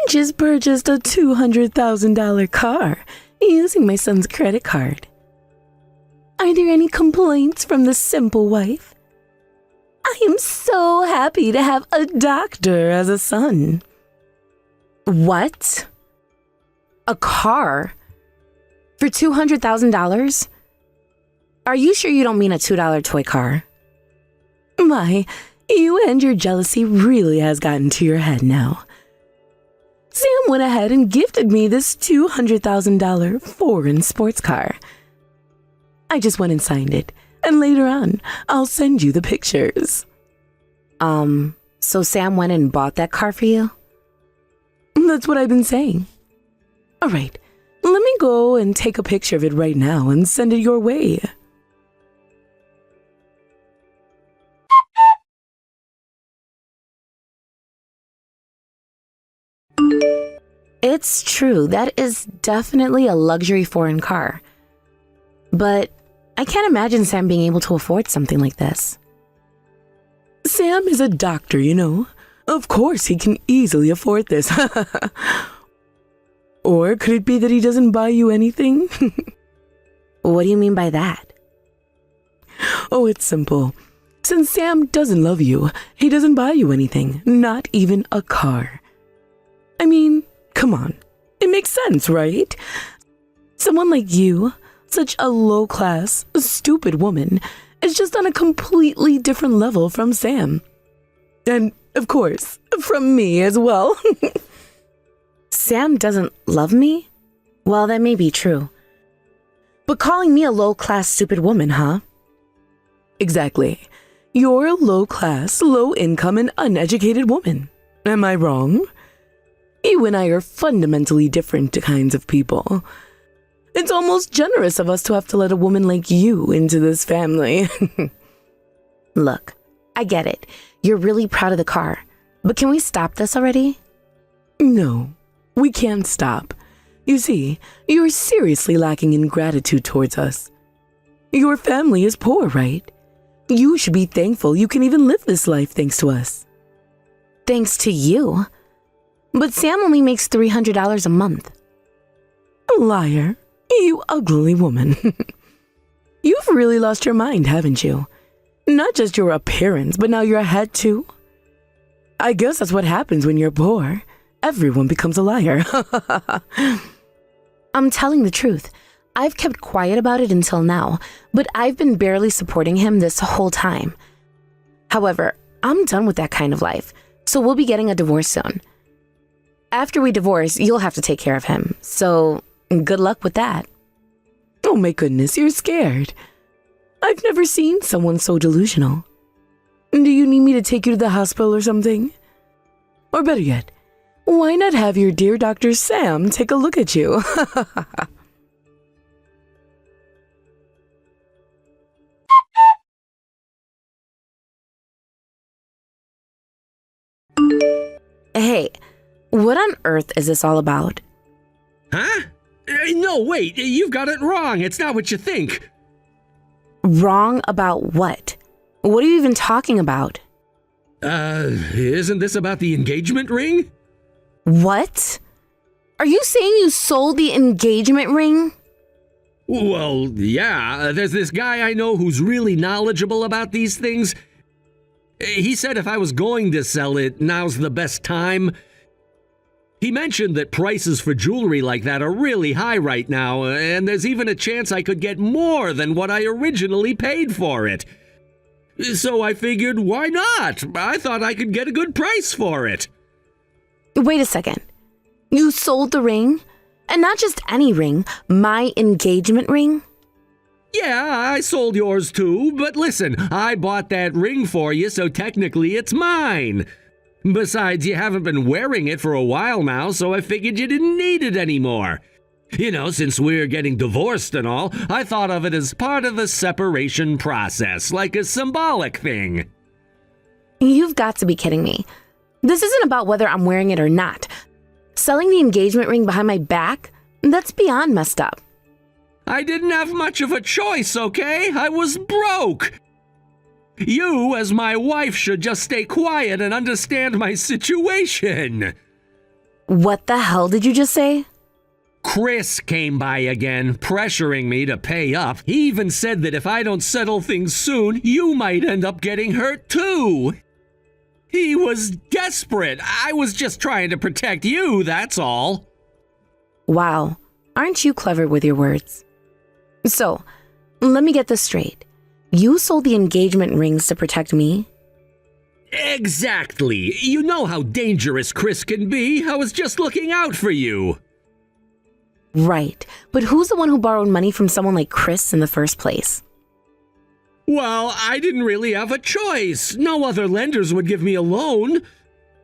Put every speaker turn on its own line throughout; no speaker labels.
just purchased a $200,000 car using my son's credit card. Are there any complaints from the simple wife? I am so happy to have a doctor as a son. What? A car? For $200,000? Are you sure you don't mean a $2 toy car? My, you and your jealousy really has gotten to your head now. Sam went ahead and gifted me this $200,000 foreign sports car. I just went and signed it, and later on, I'll send you the pictures.
So Sam went and bought that car for you?
That's what I've been saying. All right, let me go and take a picture of it right now and send it your way.
It's true, that is definitely a luxury foreign car. But I can't imagine Sam being able to afford something like this.
Sam is a doctor, you know. Of course he can easily afford this. Or could it be that he doesn't buy you anything?
What do you mean by that?
Oh, it's simple. Since Sam doesn't love you, he doesn't buy you anything, not even a car. I mean, come on. It makes sense, right? Someone like you, such a low-class, stupid woman, is just on a completely different level from Sam. And, of course, from me as well.
Sam doesn't love me? Well, that may be true. But calling me a low-class, stupid woman, huh?
Exactly. You're a low-class, low-income, and uneducated woman. Am I wrong? You and I are fundamentally different kinds of people. It's almost generous of us to have to let a woman like you into this family.
Look, I get it. You're really proud of the car. But can we stop this already?
No, we can't stop. You see, you're seriously lacking in gratitude towards us. Your family is poor, right? You should be thankful you can even live this life thanks to us.
Thanks to you? But Sam only makes $300 a month.
Liar. You ugly woman. You've really lost your mind, haven't you? Not just your appearance, but now your head too. I guess that's what happens when you're poor. Everyone becomes a liar.
I'm telling the truth. I've kept quiet about it until now, but I've been barely supporting him this whole time. However, I'm done with that kind of life, so we'll be getting a divorce soon. After we divorce, you'll have to take care of him, so good luck with that.
Oh my goodness, you're scared. I've never seen someone so delusional. Do you need me to take you to the hospital or something? Or better yet, why not have your dear Dr. Sam take a look at you?
Hey, what on earth is this all about?
Huh? No, wait, you've got it wrong. It's not what you think.
Wrong about what? What are you even talking about?
Isn't this about the engagement ring?
What? Are you saying you sold the engagement ring?
Well, yeah, there's this guy I know who's really knowledgeable about these things. He said if I was going to sell it, now's the best time. He mentioned that prices for jewelry like that are really high right now, and there's even a chance I could get more than what I originally paid for it. So I figured, why not? I thought I could get a good price for it.
Wait a second. You sold the ring? And not just any ring, my engagement ring?
Yeah, I sold yours too, but listen, I bought that ring for you, so technically it's mine. Besides, you haven't been wearing it for a while now, so I figured you didn't need it anymore. You know, since we're getting divorced and all, I thought of it as part of the separation process, like a symbolic thing.
You've got to be kidding me. This isn't about whether I'm wearing it or not. Selling the engagement ring behind my back? That's beyond messed up.
I didn't have much of a choice, okay? I was broke. You, as my wife, should just stay quiet and understand my situation.
What the hell did you just say?
Chris came by again, pressuring me to pay up. He even said that if I don't settle things soon, you might end up getting hurt too. He was desperate. I was just trying to protect you, that's all.
Wow, aren't you clever with your words? So, let me get this straight. You sold the engagement rings to protect me?
Exactly. You know how dangerous Chris can be. I was just looking out for you.
Right, but who's the one who borrowed money from someone like Chris in the first place?
Well, I didn't really have a choice. No other lenders would give me a loan.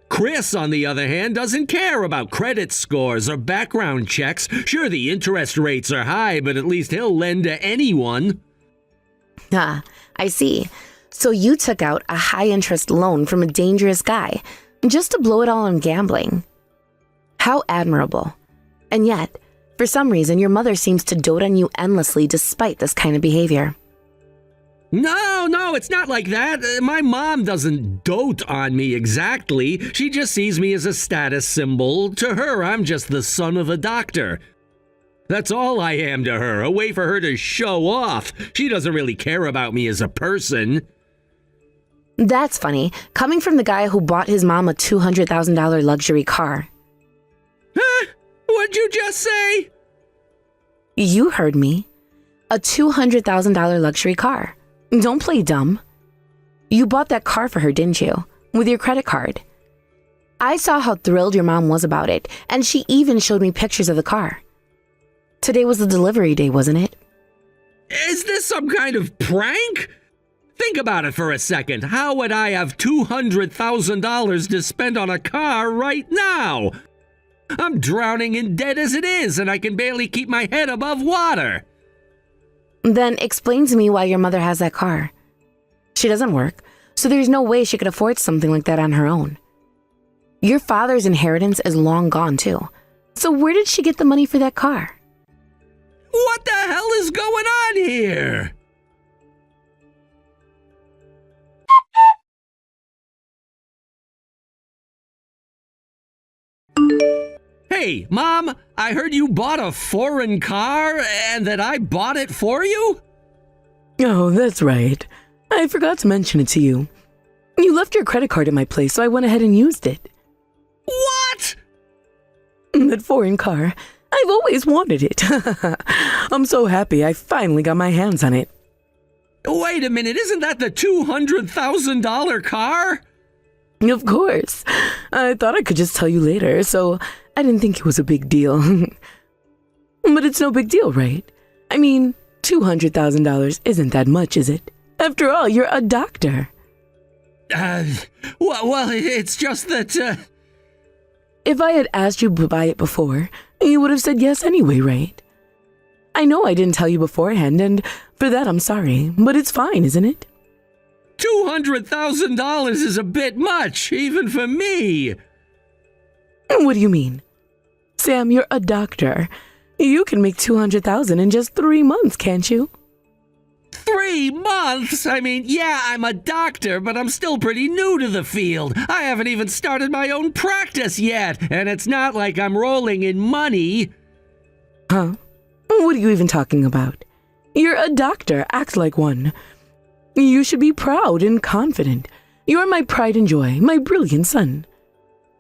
Chris, on the other hand, doesn't care about credit scores or background checks. Sure, the interest rates are high, but at least he'll lend to anyone.
Ah, I see. So you took out a high-interest loan from a dangerous guy just to blow it all on gambling. How admirable. And yet, for some reason, your mother seems to dote on you endlessly despite this kind of behavior.
No, it's not like that. My mom doesn't dote on me exactly. She just sees me as a status symbol. To her, I'm just the son of a doctor. That's all I am to her, a way for her to show off. She doesn't really care about me as a person.
That's funny, coming from the guy who bought his mom a $200,000 luxury car.
Huh? What'd you just say?
You heard me. A $200,000 luxury car. Don't play dumb. You bought that car for her, didn't you? With your credit card. I saw how thrilled your mom was about it, and she even showed me pictures of the car. Today was the delivery day, wasn't it?
Is this some kind of prank? Think about it for a second. How would I have $200,000 to spend on a car right now? I'm drowning in debt as it is, and I can barely keep my head above water.
Then explain to me why your mother has that car. She doesn't work, so there's no way she could afford something like that on her own. Your father's inheritance is long gone, too. So where did she get the money for that car?
What the hell is going on here? Hey, Mom, I heard you bought a foreign car and that I bought it for you?
Oh, that's right. I forgot to mention it to you. You left your credit card at my place, so I went ahead and used it.
What?
That foreign car. I've always wanted it. I'm so happy I finally got my hands on it.
Wait a minute, isn't that the $200,000 car?
Of course. I thought I could just tell you later, so I didn't think it was a big deal. But it's no big deal, right? I mean, $200,000 isn't that much, is it? After all, you're a doctor.
Well, it's just that,
If I had asked you to buy it before, you would have said yes anyway, right? I know I didn't tell you beforehand, and for that I'm sorry, but it's fine, isn't it?
$200,000 is a bit much, even for me.
What do you mean? Sam, you're a doctor. You can make $200,000 in just 3 months, can't you?
3 months? I mean, yeah, I'm a doctor, but I'm still pretty new to the field. I haven't even started my own practice yet, and it's not like I'm rolling in money.
Huh? What are you even talking about? You're a doctor. Act like one. You should be proud and confident. You're my pride and joy, my brilliant son.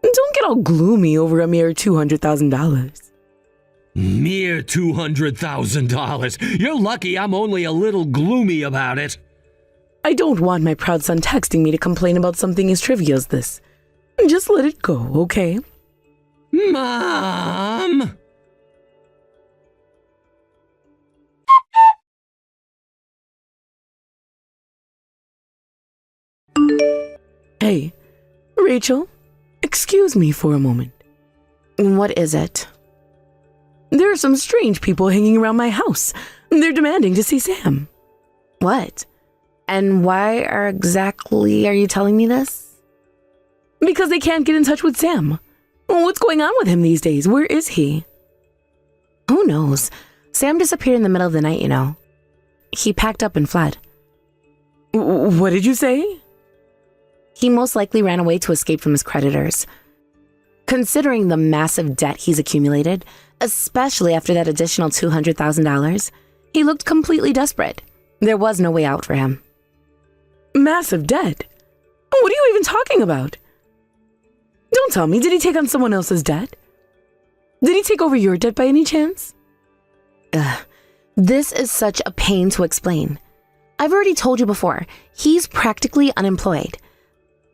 Don't get all gloomy over a mere $200,000.
Mere $200,000. You're lucky I'm only a little gloomy about it.
I don't want my proud son texting me to complain about something as trivial as this. Just let it go, okay?
Mom!
Hey, Rachel, excuse me for a moment.
What is it?
There are some strange people hanging around my house. They're demanding to see Sam.
What? And why exactly are you telling me this?
Because they can't get in touch with Sam. What's going on with him these days? Where is he?
Who knows? Sam disappeared in the middle of the night, you know. He packed up and fled.
What did you say?
He most likely ran away to escape from his creditors. Considering the massive debt he's accumulated, especially after that additional $200,000, he looked completely desperate. There was no way out for him.
Massive debt? What are you even talking about? Don't tell me, did he take on someone else's debt? Did he take over your debt by any chance?
This is such a pain to explain. I've already told you before, he's practically unemployed.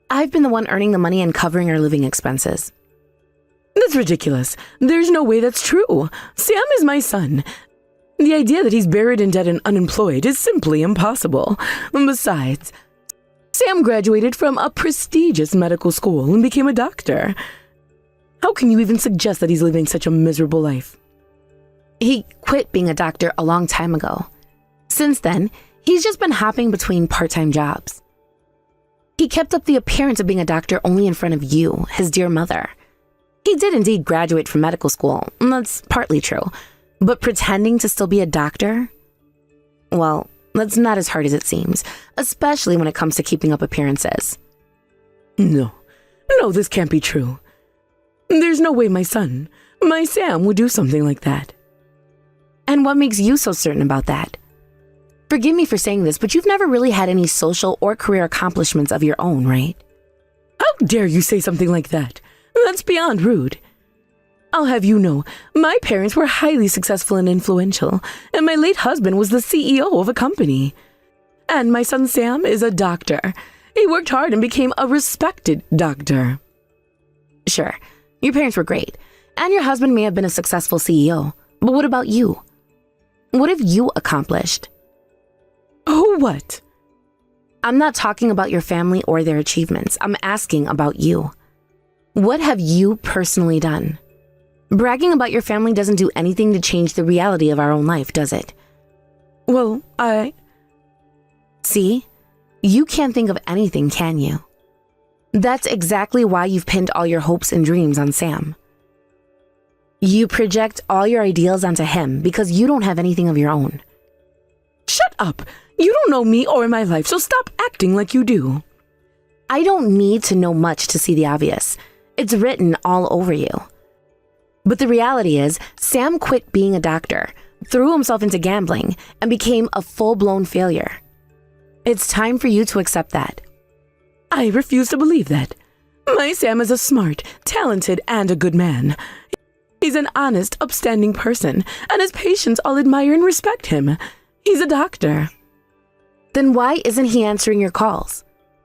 I've been the one earning the money and covering our living expenses.
That's ridiculous. There's no way that's true. Sam is my son. The idea that he's buried in debt and unemployed is simply impossible. Besides, Sam graduated from a prestigious medical school and became a doctor. How can you even suggest that he's living such a miserable life?
He quit being a doctor a long time ago. Since then, he's just been hopping between part-time jobs. He kept up the appearance of being a doctor only in front of you, his dear mother. He did indeed graduate from medical school, and that's partly true. But pretending to still be a doctor? Well, that's not as hard as it seems, especially when it comes to keeping up appearances.
No, this can't be true. There's no way my son, my Sam, would do something like that.
And what makes you so certain about that? Forgive me for saying this, but you've never really had any social or career accomplishments of your own, right?
How dare you say something like that? That's beyond rude. I'll have you know, my parents were highly successful and influential, and my late husband was the CEO of a company. And my son Sam is a doctor. He worked hard and became a respected doctor.
Sure, your parents were great, and your husband may have been a successful CEO, but what about you? What have you accomplished?
Oh, what?
I'm not talking about your family or their achievements. I'm asking about you. What have you personally done? Bragging about your family doesn't do anything to change the reality of our own life, does it?
Well,
See? You can't think of anything, can you? That's exactly why you've pinned all your hopes and dreams on Sam. You project all your ideals onto him because you don't have anything of your own.
Shut up! You don't know me or my life, so stop acting like you do.
I don't need to know much to see the obvious. It's written all over you. But the reality is, Sam quit being a doctor, threw himself into gambling, and became a full-blown failure. It's time for you to accept that.
I refuse to believe that. My Sam is a smart, talented, and a good man. He's an honest, upstanding person, and his patients all admire and respect him. He's a doctor.
Then why isn't he answering your calls?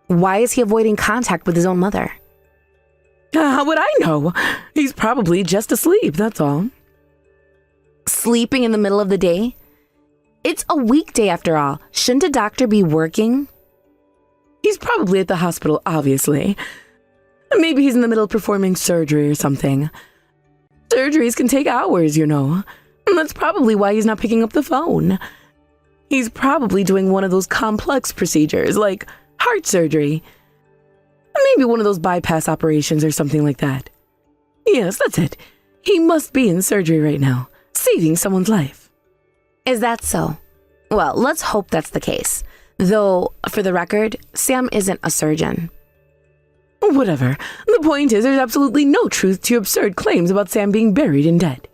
Why is he avoiding contact with his own mother?
How would I know? He's probably just asleep, that's all.
Sleeping in the middle of the day? It's a weekday after all. Shouldn't a doctor be working?
He's probably at the hospital, obviously. Maybe he's in the middle of performing surgery or something. Surgeries can take hours, you know. That's probably why he's not picking up the phone. He's probably doing one of those complex procedures, like heart surgery. Maybe one of those bypass operations or something like that. Yes, that's it. He must be in surgery right now, saving someone's life.
Is that so? Well, let's hope that's the case. Though, for the record, Sam isn't a surgeon.
Whatever. The point is, there's absolutely no truth to your absurd claims about Sam being buried in debt.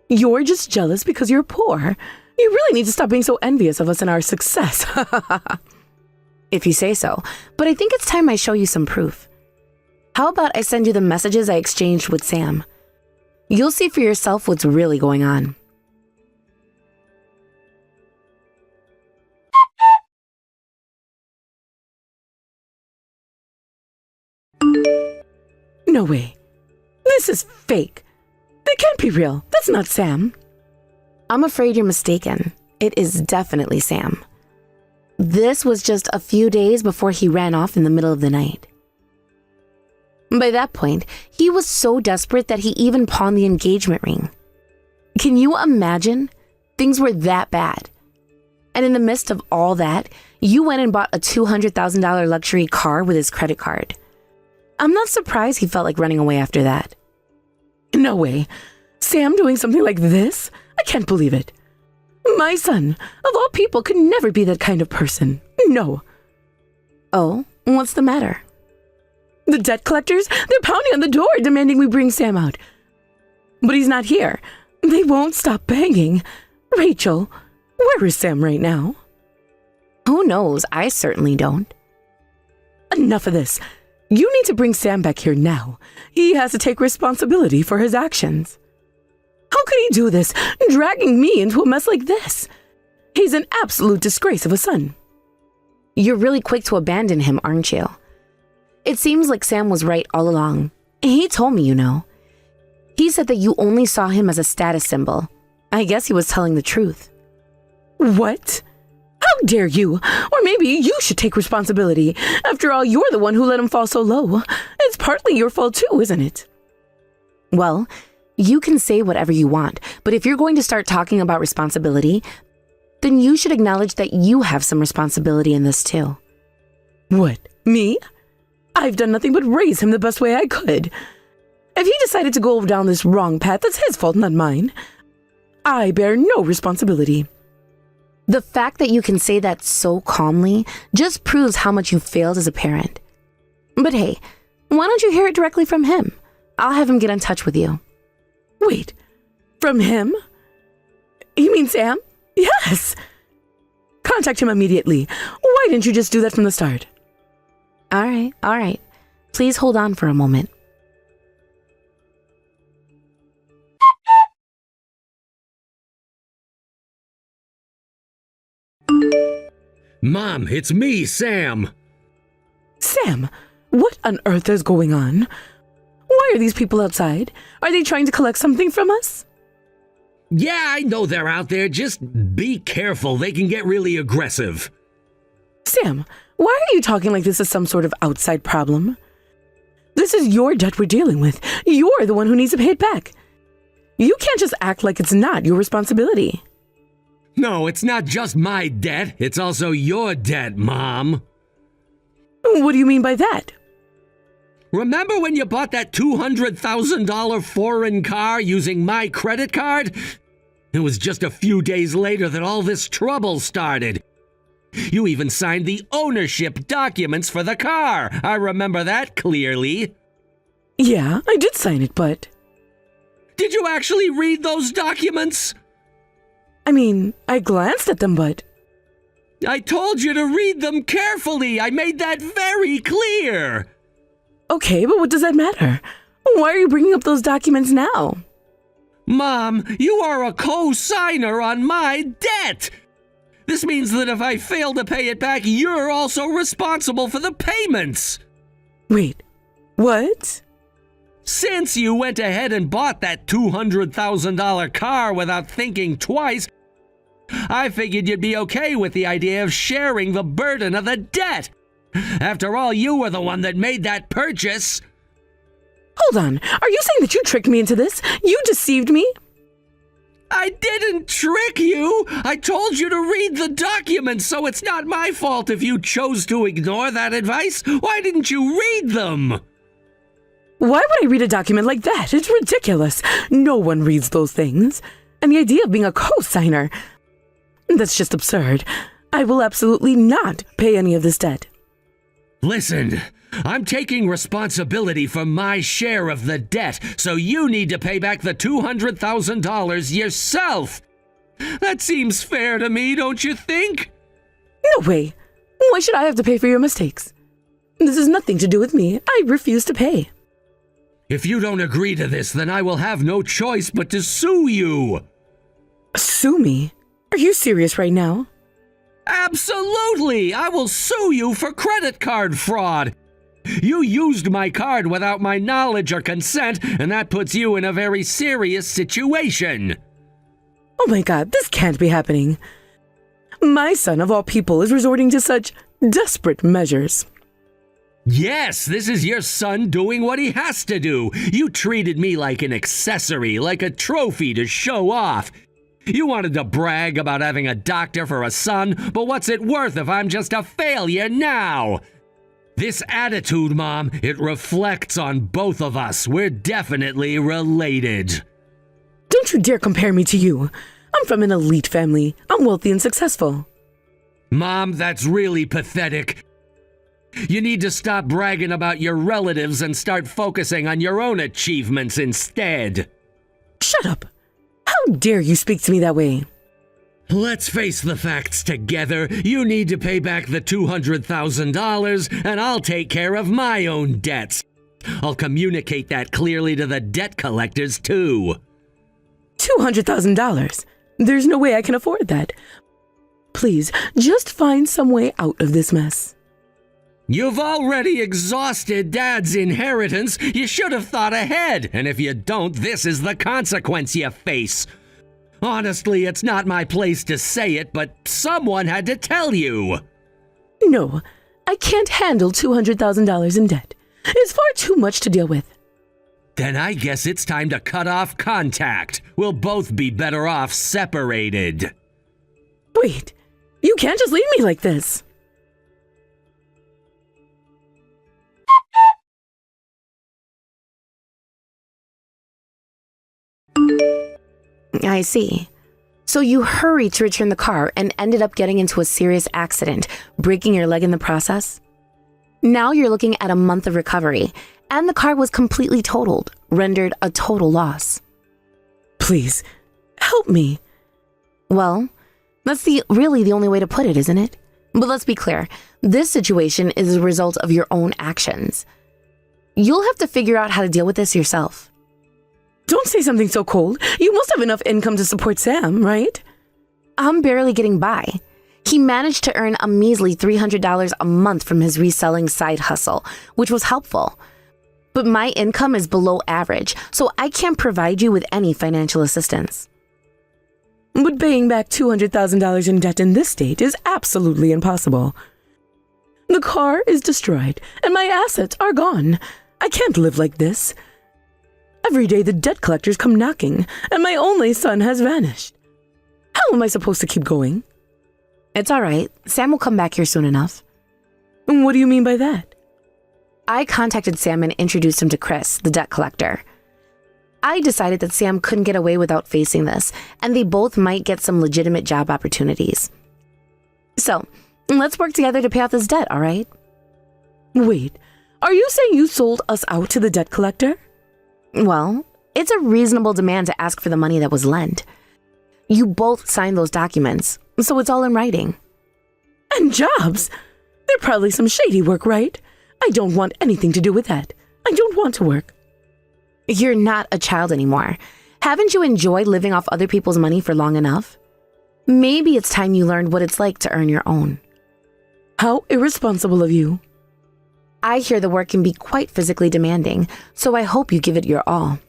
You're just jealous because you're poor. You really need to stop being so envious of us and our success.
If you say so, but I think it's time I show you some proof. How about I send you the messages I exchanged with Sam? You'll see for yourself what's really going on.
No way. This is fake. That can't be real. That's not Sam.
I'm afraid you're mistaken. It is definitely Sam. This was just a few days before he ran off in the middle of the night. By that point, he was so desperate that he even pawned the engagement ring. Can you imagine? Things were that bad. And in the midst of all that, you went and bought a $200,000 luxury car with his credit card. I'm not surprised he felt like running away after that.
No way. Sam doing something like this? I can't believe it. My son, of all people, could never be that kind of person. No.
Oh, what's the matter?
The debt collectors, they're pounding on the door demanding we bring Sam out. But he's not here. They won't stop begging. Rachel, where is Sam right now?
Who knows? I certainly don't.
Enough of this. You need to bring Sam back here now. He has to take responsibility for his actions. How could he do this, dragging me into a mess like this? He's an absolute disgrace of a son.
You're really quick to abandon him, aren't you? It seems like Sam was right all along. He told me, you know. He said that you only saw him as a status symbol. I guess he was telling the truth.
What? How dare you? Or maybe you should take responsibility. After all, you're the one who let him fall so low. It's partly your fault too, isn't it?
Well, you can say whatever you want, but if you're going to start talking about responsibility, then you should acknowledge that you have some responsibility in this too.
What, me? I've done nothing but raise him the best way I could. If he decided to go down this wrong path, that's his fault, not mine. I bear no responsibility.
The fact that you can say that so calmly just proves how much you failed as a parent. But hey, why don't you hear it directly from him? I'll have him get in touch with you.
Wait, from him? You mean Sam? Yes. Contact him immediately. Why didn't you just do that from the start?
All right. Please hold on for a moment.
Mom, it's me, Sam.
Sam, what on earth is going on? Why are these people outside? Are they trying to collect something from us?
Yeah, I know they're out there. Just be careful. They can get really aggressive.
Sam, why are you talking like this is some sort of outside problem? This is your debt we're dealing with. You're the one who needs to pay it back. You can't just act like it's not your responsibility.
No, it's not just my debt. It's also your debt, Mom.
What do you mean by that?
Remember when you bought that $200,000 foreign car using my credit card? It was just a few days later that all this trouble started. You even signed the ownership documents for the car. I remember that clearly.
Yeah, I did sign it, but...
Did you actually read those documents?
I mean, I glanced at them, but...
I told you to read them carefully. I made that very clear.
Okay, but what does that matter? Why are you bringing up those documents now?
Mom, you are a co-signer on my debt. This means that if I fail to pay it back, you're also responsible for the payments.
Wait, what?
Since you went ahead and bought that $200,000 car without thinking twice, I figured you'd be okay with the idea of sharing the burden of the debt. After all, you were the one that made that purchase.
Hold on, are you saying that you tricked me into this? You deceived me?
I didn't trick you. I told you to read the documents, so it's not my fault if you chose to ignore that advice. Why didn't you read them?
Why would I read a document like that? It's ridiculous. No one reads those things. And the idea of being a co-signer, that's just absurd. I will absolutely not pay any of this debt.
Listen, I'm taking responsibility for my share of the debt, so you need to pay back the $200,000 yourself. That seems fair to me, don't you think?
No way. Why should I have to pay for your mistakes? This has nothing to do with me. I refuse to pay.
If you don't agree to this, then I will have no choice but to sue you.
Sue me? Are you serious right now?
Absolutely! I will sue you for credit card fraud. You used my card without my knowledge or consent, and that puts you in a very serious situation.
Oh my God, this can't be happening. My son, of all people, is resorting to such desperate measures.
Yes, this is your son doing what he has to do. You treated me like an accessory, like a trophy to show off. You wanted to brag about having a doctor for a son, but what's it worth if I'm just a failure now? This attitude, Mom, it reflects on both of us. We're definitely related.
Don't you dare compare me to you. I'm from an elite family. I'm wealthy and successful.
Mom, that's really pathetic. You need to stop bragging about your relatives and start focusing on your own achievements instead.
Shut up! How dare you speak to me that way?
Let's face the facts together. You need to pay back the $200,000, and I'll take care of my own debts. I'll communicate that clearly to the debt collectors, too.
$200,000? There's no way I can afford that. Please, just find some way out of this mess.
You've already exhausted Dad's inheritance. You should have thought ahead. And if you don't, this is the consequence you face. Honestly, it's not my place to say it, but someone had to tell you.
No, I can't handle $200,000 in debt. It's far too much to deal with.
Then I guess it's time to cut off contact. We'll both be better off separated.
Wait, you can't just leave me like this.
I see. So you hurried to return the car and ended up getting into a serious accident, breaking your leg in the process? Now you're looking at a month of recovery, and the car was completely totaled, rendered a total loss.
Please, help me.
Well, that's really the only way to put it, isn't it? But let's be clear, this situation is a result of your own actions. You'll have to figure out how to deal with this yourself.
Don't say something so cold. You must have enough income to support Sam, right?
I'm barely getting by. He managed to earn a measly $300 a month from his reselling side hustle, which was helpful. But my income is below average, so I can't provide you with any financial assistance.
But paying back $200,000 in debt in this state is absolutely impossible. The car is destroyed, and my assets are gone. I can't live like this. Every day the debt collectors come knocking, and my only son has vanished. How am I supposed to keep going?
It's all right. Sam will come back here soon enough.
What do you mean by that?
I contacted Sam and introduced him to Chris, the debt collector. I decided that Sam couldn't get away without facing this, and they both might get some legitimate job opportunities. So, let's work together to pay off this debt, all right?
Wait, are you saying you sold us out to the debt collector?
Well, it's a reasonable demand to ask for the money that was lent. You both signed those documents, so it's all in writing.
And jobs? They're probably some shady work, right? I don't want anything to do with that. I don't want to work.
You're not a child anymore. Haven't you enjoyed living off other people's money for long enough? Maybe it's time you learned what it's like to earn your own.
How irresponsible of you.
I hear the work can be quite physically demanding, so I hope you give it your all.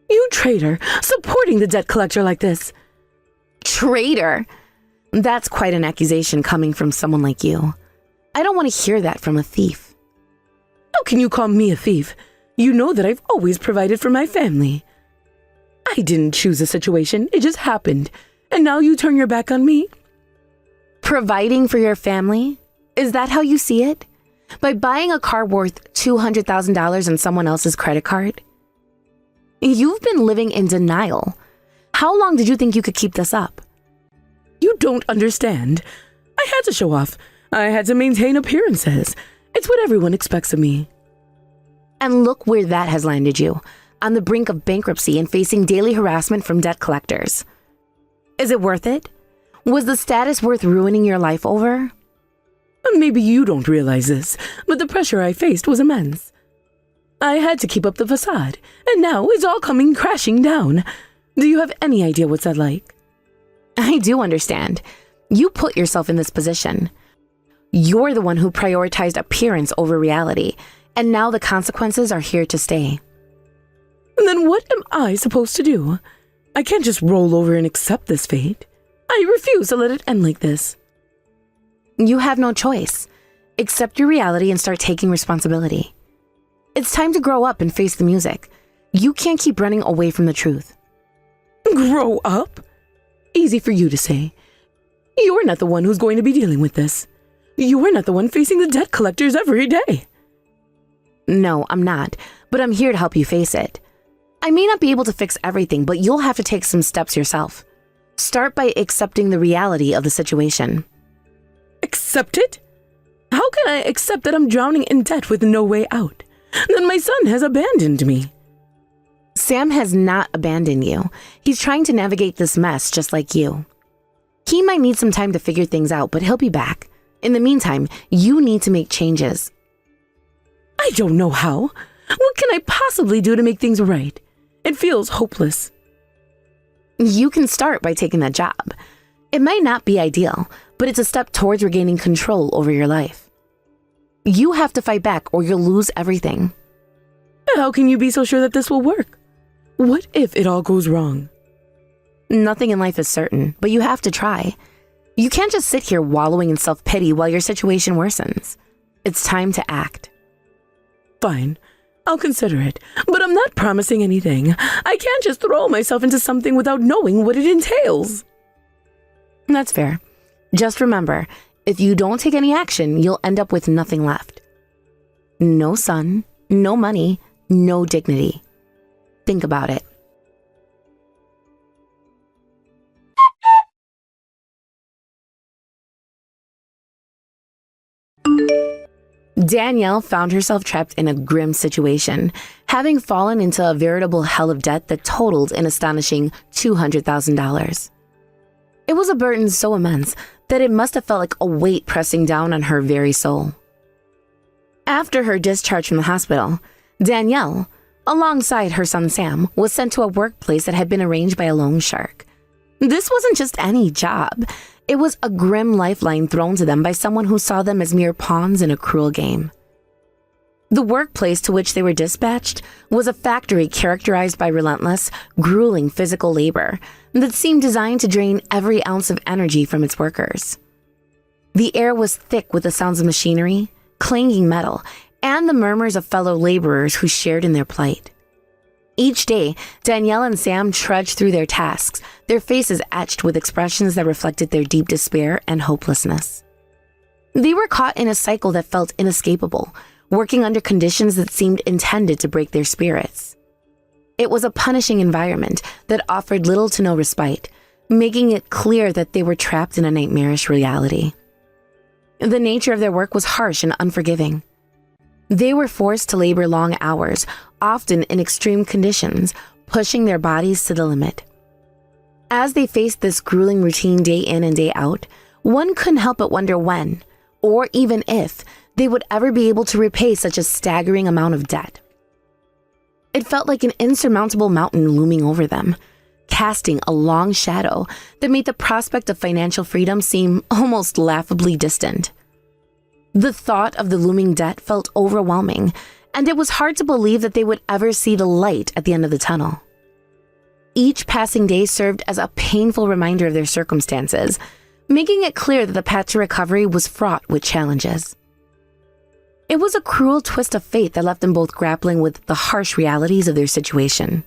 You traitor, supporting the debt collector like this.
Traitor? That's quite an accusation coming from someone like you. I don't want to hear that from a thief.
How can you call me a thief? You know that I've always provided for my family. I didn't choose the situation, it just happened. And now you turn your back on me?
Providing for your family? Is that how you see it? By buying a car worth $200,000 on someone else's credit card? You've been living in denial. How long did you think you could keep this up?
You don't understand. I had to show off. I had to maintain appearances. It's what everyone expects of me.
And look where that has landed you, on the brink of bankruptcy and facing daily harassment from debt collectors. Is it worth it? Was the status worth ruining your life over?
Maybe you don't realize this, but the pressure I faced was immense. I had to keep up the facade, and now it's all coming crashing down. Do you have any idea what's that like?
I do understand. You put yourself in this position. You're the one who prioritized appearance over reality, and now the consequences are here to stay.
Then what am I supposed to do? I can't just roll over and accept this fate. I refuse to let it end like this.
You have no choice. Accept your reality and start taking responsibility. It's time to grow up and face the music. You can't keep running away from the truth.
Grow up? Easy for you to say. You're not the one who's going to be dealing with this. You're not the one facing the debt collectors every day.
No, I'm not, but I'm here to help you face it. I may not be able to fix everything, but you'll have to take some steps yourself. Start by accepting the reality of the situation.
Accept it? How can I accept that I'm drowning in debt with no way out? Then my son has abandoned me.
Sam has not abandoned you. He's trying to navigate this mess just like you. He might need some time to figure things out, but he'll be back. In the meantime, you need to make changes.
I don't know how. What can I possibly do to make things right? It feels hopeless.
You can start by taking that job. It might not be ideal, but it's a step towards regaining control over your life. You have to fight back or you'll lose everything.
How can you be so sure that this will work? What if it all goes wrong?
Nothing in life is certain, but you have to try. You can't just sit here wallowing in self-pity while your situation worsens. It's time to act.
Fine, I'll consider it, but I'm not promising anything. I can't just throw myself into something without knowing what it entails.
That's fair. Just remember, if you don't take any action, you'll end up with nothing left. No son, no money, no dignity. Think about it. Danielle found herself trapped in a grim situation, having fallen into a veritable hell of debt that totaled an astonishing $200,000. It was a burden so immense that it must have felt like a weight pressing down on her very soul. After her discharge from the hospital, Danielle, alongside her son Sam, was sent to a workplace that had been arranged by a loan shark. This wasn't just any job. It was a grim lifeline thrown to them by someone who saw them as mere pawns in a cruel game. The workplace to which they were dispatched was a factory characterized by relentless, grueling physical labor that seemed designed to drain every ounce of energy from its workers. The air was thick with the sounds of machinery, clanging metal, and the murmurs of fellow laborers who shared in their plight. Each day, Danielle and Sam trudged through their tasks, their faces etched with expressions that reflected their deep despair and hopelessness. They were caught in a cycle that felt inescapable, working under conditions that seemed intended to break their spirits. It was a punishing environment that offered little to no respite, making it clear that they were trapped in a nightmarish reality. The nature of their work was harsh and unforgiving. They were forced to labor long hours, often in extreme conditions, pushing their bodies to the limit. As they faced this grueling routine day in and day out, one couldn't help but wonder when, or even if, they would ever be able to repay such a staggering amount of debt. It felt like an insurmountable mountain looming over them, casting a long shadow that made the prospect of financial freedom seem almost laughably distant. The thought of the looming debt felt overwhelming, and it was hard to believe that they would ever see the light at the end of the tunnel. Each passing day served as a painful reminder of their circumstances, making it clear that the path to recovery was fraught with challenges. It was a cruel twist of fate that left them both grappling with the harsh realities of their situation.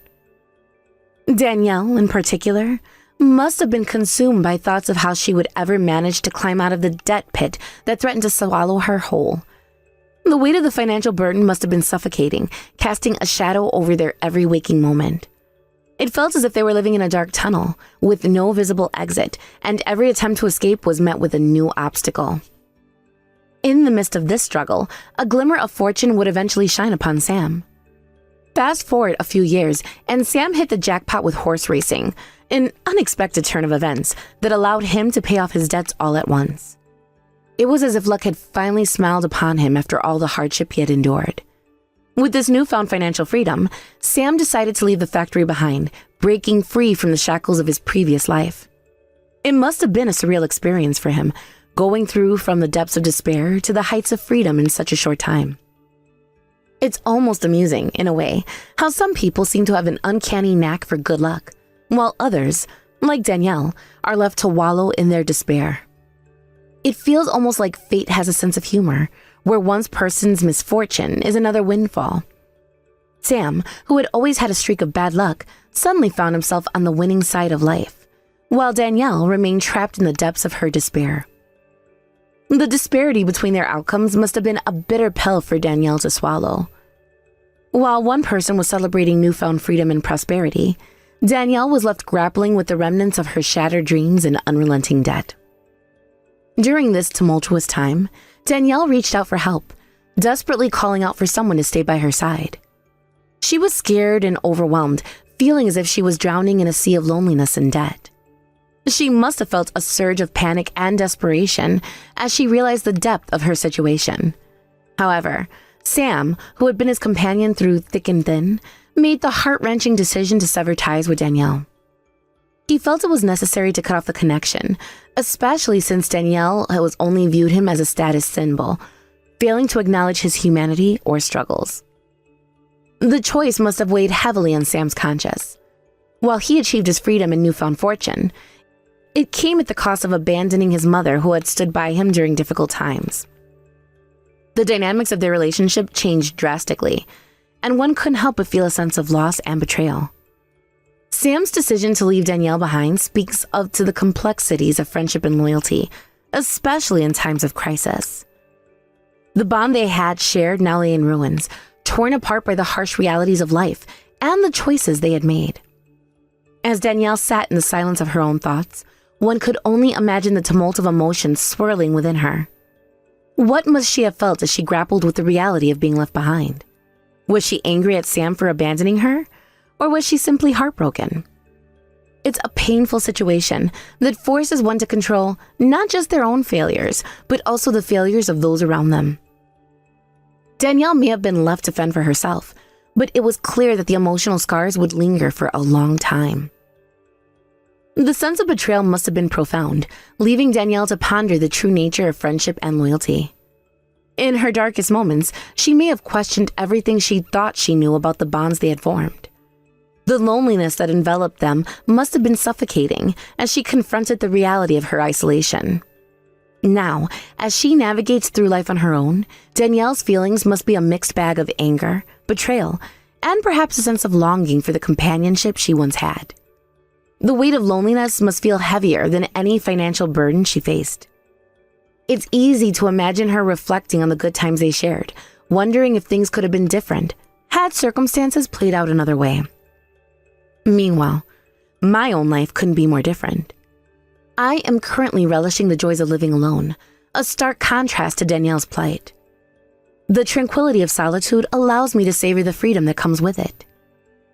Danielle, in particular, must have been consumed by thoughts of how she would ever manage to climb out of the debt pit that threatened to swallow her whole. The weight of the financial burden must have been suffocating, casting a shadow over their every waking moment. It felt as if they were living in a dark tunnel, with no visible exit, and every attempt to escape was met with a new obstacle. In the midst of this struggle, a glimmer of fortune would eventually shine upon Sam. Fast forward a few years, and Sam hit the jackpot with horse racing, an unexpected turn of events that allowed him to pay off his debts all at once. It was as if luck had finally smiled upon him after all the hardship he had endured. With this newfound financial freedom, Sam decided to leave the factory behind, breaking free from the shackles of his previous life. It must have been a surreal experience for him, going through from the depths of despair to the heights of freedom in such a short time. It's almost amusing, in a way, how some people seem to have an uncanny knack for good luck, while others, like Danielle, are left to wallow in their despair. It feels almost like fate has a sense of humor, where one person's misfortune is another windfall. Sam, who had always had a streak of bad luck, suddenly found himself on the winning side of life, while Danielle remained trapped in the depths of her despair. The disparity between their outcomes must have been a bitter pill for Danielle to swallow. While one person was celebrating newfound freedom and prosperity, Danielle was left grappling with the remnants of her shattered dreams and unrelenting debt. During this tumultuous time, Danielle reached out for help, desperately calling out for someone to stay by her side. She was scared and overwhelmed, feeling as if she was drowning in a sea of loneliness and debt. She must have felt a surge of panic and desperation as she realized the depth of her situation. However, Sam, who had been his companion through thick and thin, made the heart-wrenching decision to sever ties with Danielle. He felt it was necessary to cut off the connection, especially since Danielle was only viewed him as a status symbol, failing to acknowledge his humanity or struggles. The choice must have weighed heavily on Sam's conscience. While he achieved his freedom and newfound fortune, it came at the cost of abandoning his mother who had stood by him during difficult times. The dynamics of their relationship changed drastically, and one couldn't help but feel a sense of loss and betrayal. Sam's decision to leave Danielle behind speaks to the complexities of friendship and loyalty, especially in times of crisis. The bond they had shared now lay in ruins, torn apart by the harsh realities of life and the choices they had made. As Danielle sat in the silence of her own thoughts, one could only imagine the tumult of emotions swirling within her. What must she have felt as she grappled with the reality of being left behind? Was she angry at Sam for abandoning her? Or was she simply heartbroken? It's a painful situation that forces one to control not just their own failures, but also the failures of those around them. Danielle may have been left to fend for herself, but it was clear that the emotional scars would linger for a long time. The sense of betrayal must have been profound, leaving Danielle to ponder the true nature of friendship and loyalty. In her darkest moments, she may have questioned everything she thought she knew about the bonds they had formed. The loneliness that enveloped them must have been suffocating as she confronted the reality of her isolation. Now, as she navigates through life on her own, Danielle's feelings must be a mixed bag of anger, betrayal, and perhaps a sense of longing for the companionship she once had. The weight of loneliness must feel heavier than any financial burden she faced. It's easy to imagine her reflecting on the good times they shared, wondering if things could have been different had circumstances played out another way. Meanwhile, my own life couldn't be more different. I am currently relishing the joys of living alone, a stark contrast to Danielle's plight. The tranquility of solitude allows me to savor the freedom that comes with it.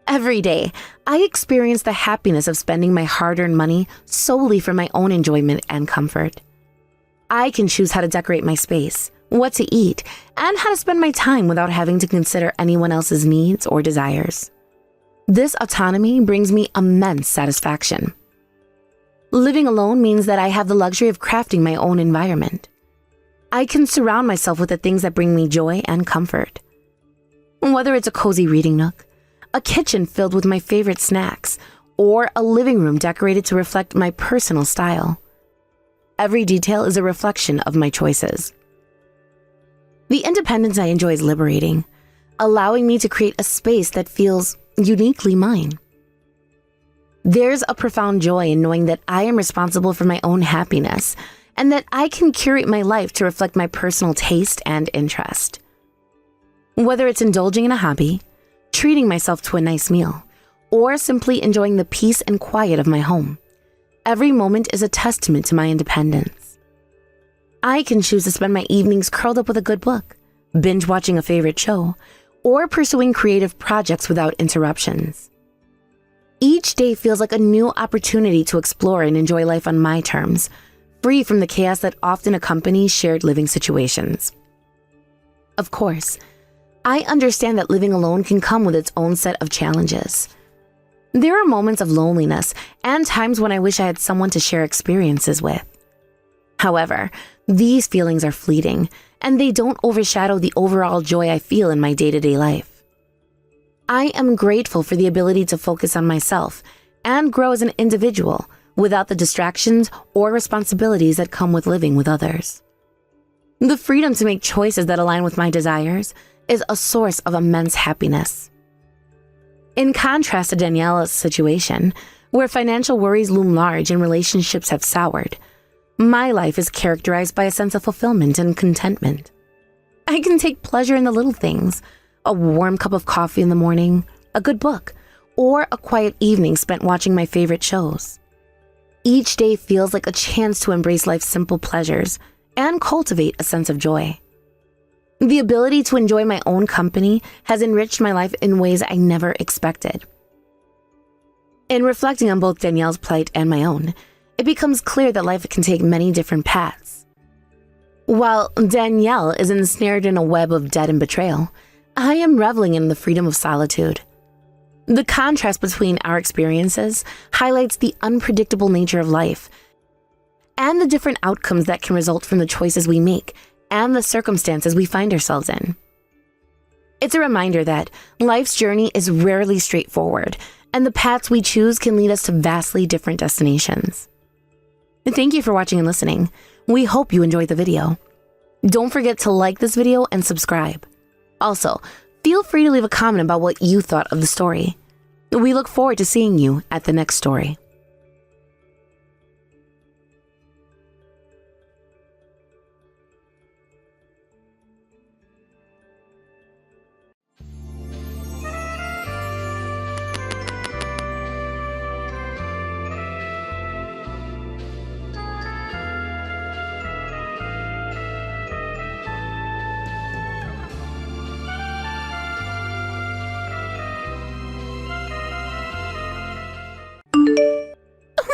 Every day, I experience the happiness of spending my hard-earned money solely for my own enjoyment and comfort. I can choose how to decorate my space, what to eat, and how to spend my time without having to consider anyone else's needs or desires. This autonomy brings me immense satisfaction. Living alone means that I have the luxury of crafting my own environment. I can surround myself with the things that bring me joy and comfort. Whether it's a cozy reading nook, a kitchen filled with my favorite snacks, or a living room decorated to reflect my personal style. Every detail is a reflection of my choices. The independence I enjoy is liberating, allowing me to create a space that feels uniquely mine. There's a profound joy in knowing that I am responsible for my own happiness and that I can curate my life to reflect my personal taste and interest. Whether it's indulging in a hobby, treating myself to a nice meal, or simply enjoying the peace and quiet of my home, every moment is a testament to my independence. I can choose to spend my evenings curled up with a good book, binge watching a favorite show, or pursuing creative projects without interruptions. Each day feels like a new opportunity to explore and enjoy life on my terms, free from the chaos that often accompanies shared living situations. Of course, I understand that living alone can come with its own set of challenges. There are moments of loneliness and times when I wish I had someone to share experiences with. However, these feelings are fleeting, and they don't overshadow the overall joy I feel in my day-to-day life. I am grateful for the ability to focus on myself and grow as an individual without the distractions or responsibilities that come with living with others. The freedom to make choices that align with my desires is a source of immense happiness. In contrast to Danielle's situation, where financial worries loom large and relationships have soured, my life is characterized by a sense of fulfillment and contentment. I can take pleasure in the little things, a warm cup of coffee in the morning, a good book, or a quiet evening spent watching my favorite shows. Each day feels like a chance to embrace life's simple pleasures and cultivate a sense of joy. The ability to enjoy my own company has enriched my life in ways I never expected. In reflecting on both Danielle's plight and my own, it becomes clear that life can take many different paths. While Danielle is ensnared in a web of debt and betrayal, I am reveling in the freedom of solitude. The contrast between our experiences highlights the unpredictable nature of life and the different outcomes that can result from the choices we make and the circumstances we find ourselves in. It's a reminder that life's journey is rarely straightforward, and the paths we choose can lead us to vastly different destinations. Thank you for watching and listening. We hope you enjoyed the video. Don't forget to like this video and subscribe. Also, feel free to leave a comment about what you thought of the story. We look forward to seeing you at the next story.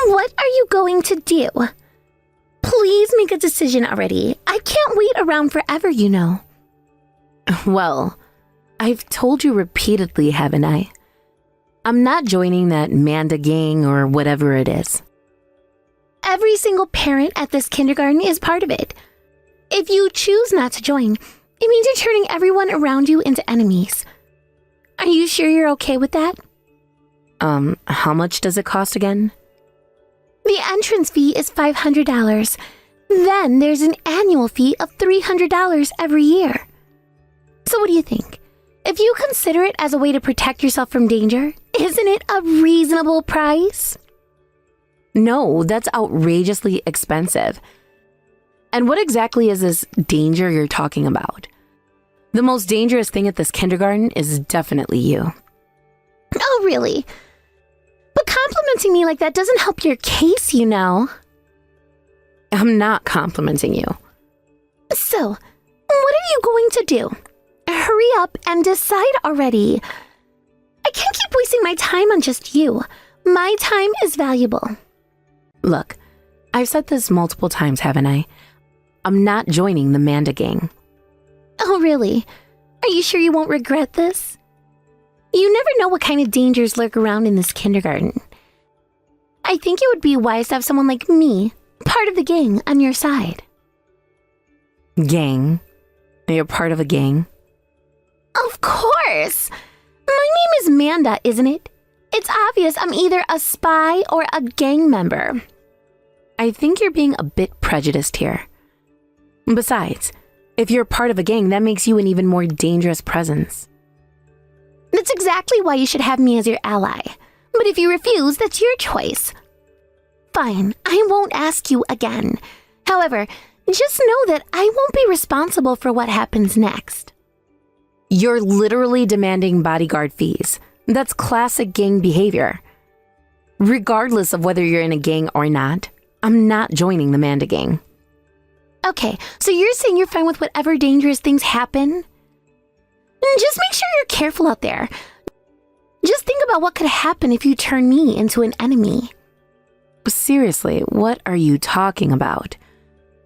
What are you going to do? Please make a decision already. I can't wait around forever, you know.
Well, I've told you repeatedly, haven't I? I'm not joining that Manda gang or whatever it is.
Every single parent at this kindergarten is part of it. If you choose not to join, it means you're turning everyone around you into enemies. Are you sure you're okay with that?
How much does it cost again?
The entrance fee is $500. Then there's an annual fee of $300 every year. So what do you think? If you consider it as a way to protect yourself from danger, isn't it a reasonable price?
No, that's outrageously expensive. And what exactly is this danger you're talking about? The most dangerous thing at this kindergarten is definitely you.
Oh, really? But complimenting me like that doesn't help your case, you know.
I'm not complimenting you.
So, what are you going to do? Hurry up and decide already. I can't keep wasting my time on just you. My time is valuable.
Look, I've said this multiple times, haven't I? I'm not joining the Manda gang.
Oh, really? Are you sure you won't regret this? You never know what kind of dangers lurk around in this kindergarten. I think it would be wise to have someone like me, part of the gang, on your side.
Gang? You're part of a gang?
Of course! My name is Manda, isn't it? It's obvious I'm either a spy or a gang member.
I think you're being a bit prejudiced here. Besides, if you're part of a gang, that makes you an even more dangerous presence.
That's exactly why you should have me as your ally. But if you refuse, that's your choice. Fine, I won't ask you again. However, just know that I won't be responsible for what happens next.
You're literally demanding bodyguard fees. That's classic gang behavior. Regardless of whether you're in a gang or not, I'm not joining the Manda gang.
Okay, so you're saying you're fine with whatever dangerous things happen? Just make sure you're careful out there. Just think about what could happen if you turn me into an enemy.
Seriously, what are you talking about?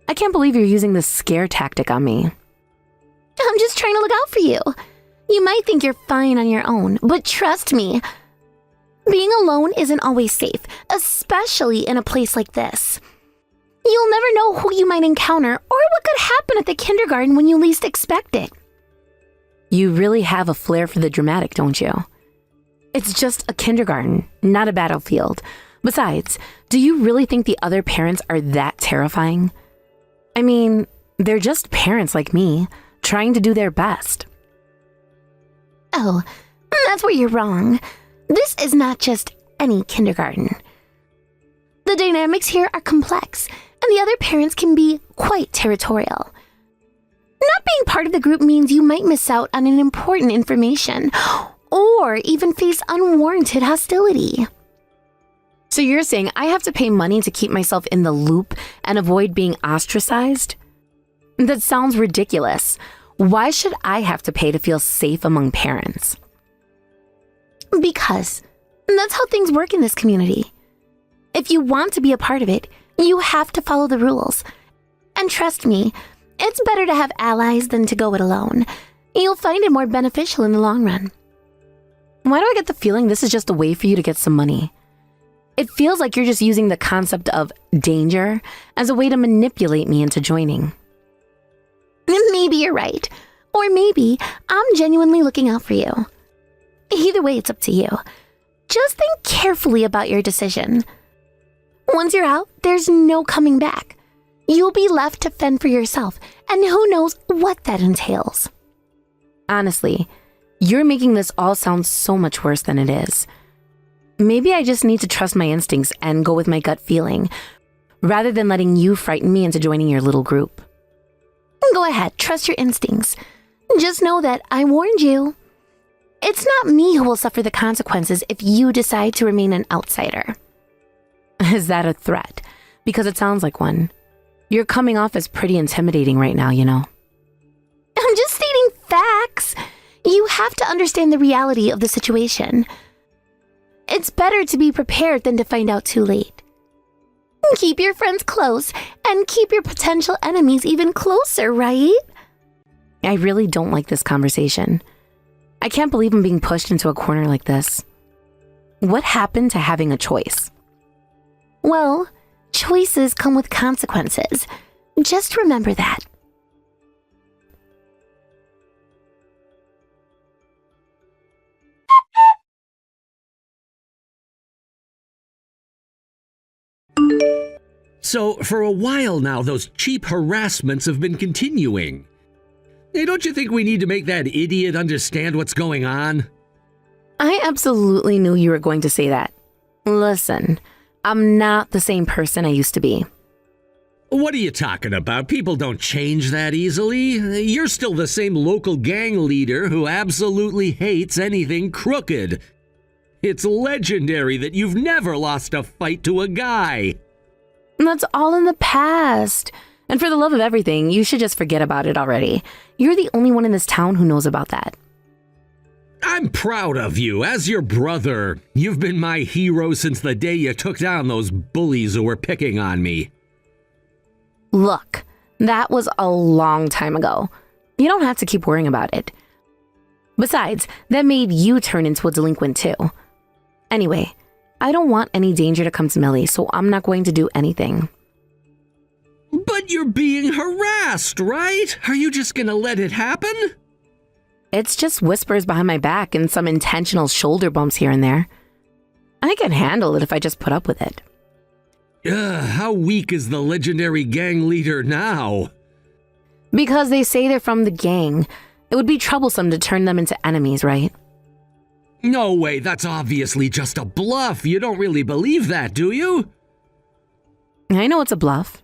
I can't believe you're using this scare tactic on me.
I'm just trying to look out for you. You might think you're fine on your own, but trust me, being alone isn't always safe, especially in a place like this. You'll never know who you might encounter or what could happen at the kindergarten when you least expect it.
You really have a flair for the dramatic, don't you? It's just a kindergarten, not a battlefield. Besides, do you really think the other parents are that terrifying? I mean, they're just parents like me, trying to do their best.
Oh, that's where you're wrong. This is not just any kindergarten. The dynamics here are complex, and the other parents can be quite territorial. Not being part of the group means you might miss out on an important information, or even face unwarranted hostility.
So you're saying I have to pay money to keep myself in the loop and avoid being ostracized? That sounds ridiculous. Why should I have to pay to feel safe among parents?
Because that's how things work in this community. If you want to be a part of it, you have to follow the rules. And trust me, it's better to have allies than to go it alone. You'll find it more beneficial in the long run.
Why do I get the feeling this is just a way for you to get some money? It feels like you're just using the concept of danger as a way to manipulate me into joining.
Maybe you're right. Or maybe I'm genuinely looking out for you. Either way, it's up to you. Just think carefully about your decision. Once you're out, there's no coming back. You'll be left to fend for yourself, and who knows what that entails.
Honestly, you're making this all sound so much worse than it is. Maybe I just need to trust my instincts and go with my gut feeling, rather than letting you frighten me into joining your little group.
Go ahead, trust your instincts. Just know that I warned you. It's not me who will suffer the consequences if you decide to remain an outsider.
Is that a threat? Because it sounds like one. You're coming off as pretty intimidating right now, you know.
I'm just stating facts. You have to understand the reality of the situation. It's better to be prepared than to find out too late. Keep your friends close and keep your potential enemies even closer, right?
I really don't like this conversation. I can't believe I'm being pushed into a corner like this. What happened to having a choice?
Well, choices come with consequences. Just remember that.
So, for a while now, those cheap harassments have been continuing. Hey, don't you think we need to make that idiot understand what's going on?
I absolutely knew you were going to say that. Listen, I'm not the same person I used to be.
What are you talking about? People don't change that easily. You're still the same local gang leader who absolutely hates anything crooked. It's legendary that you've never lost a fight to a guy.
That's all in the past. And for the love of everything, you should just forget about it already. You're the only one in this town who knows about that.
I'm proud of you. As your brother, you've been my hero since the day you took down those bullies who were picking on me.
Look, that was a long time ago. You don't have to keep worrying about it. Besides, that made you turn into a delinquent too. Anyway, I don't want any danger to come to Millie, so I'm not going to do anything.
But you're being harassed, right? Are you just gonna let it happen?
It's just whispers behind my back and some intentional shoulder bumps here and there. I can handle it if I just put up with it.
How weak is the legendary gang leader now?
Because they say they're from the gang. It would be troublesome to turn them into enemies, right?
No way, that's obviously just a bluff. You don't really believe that, do you?
I know it's a bluff.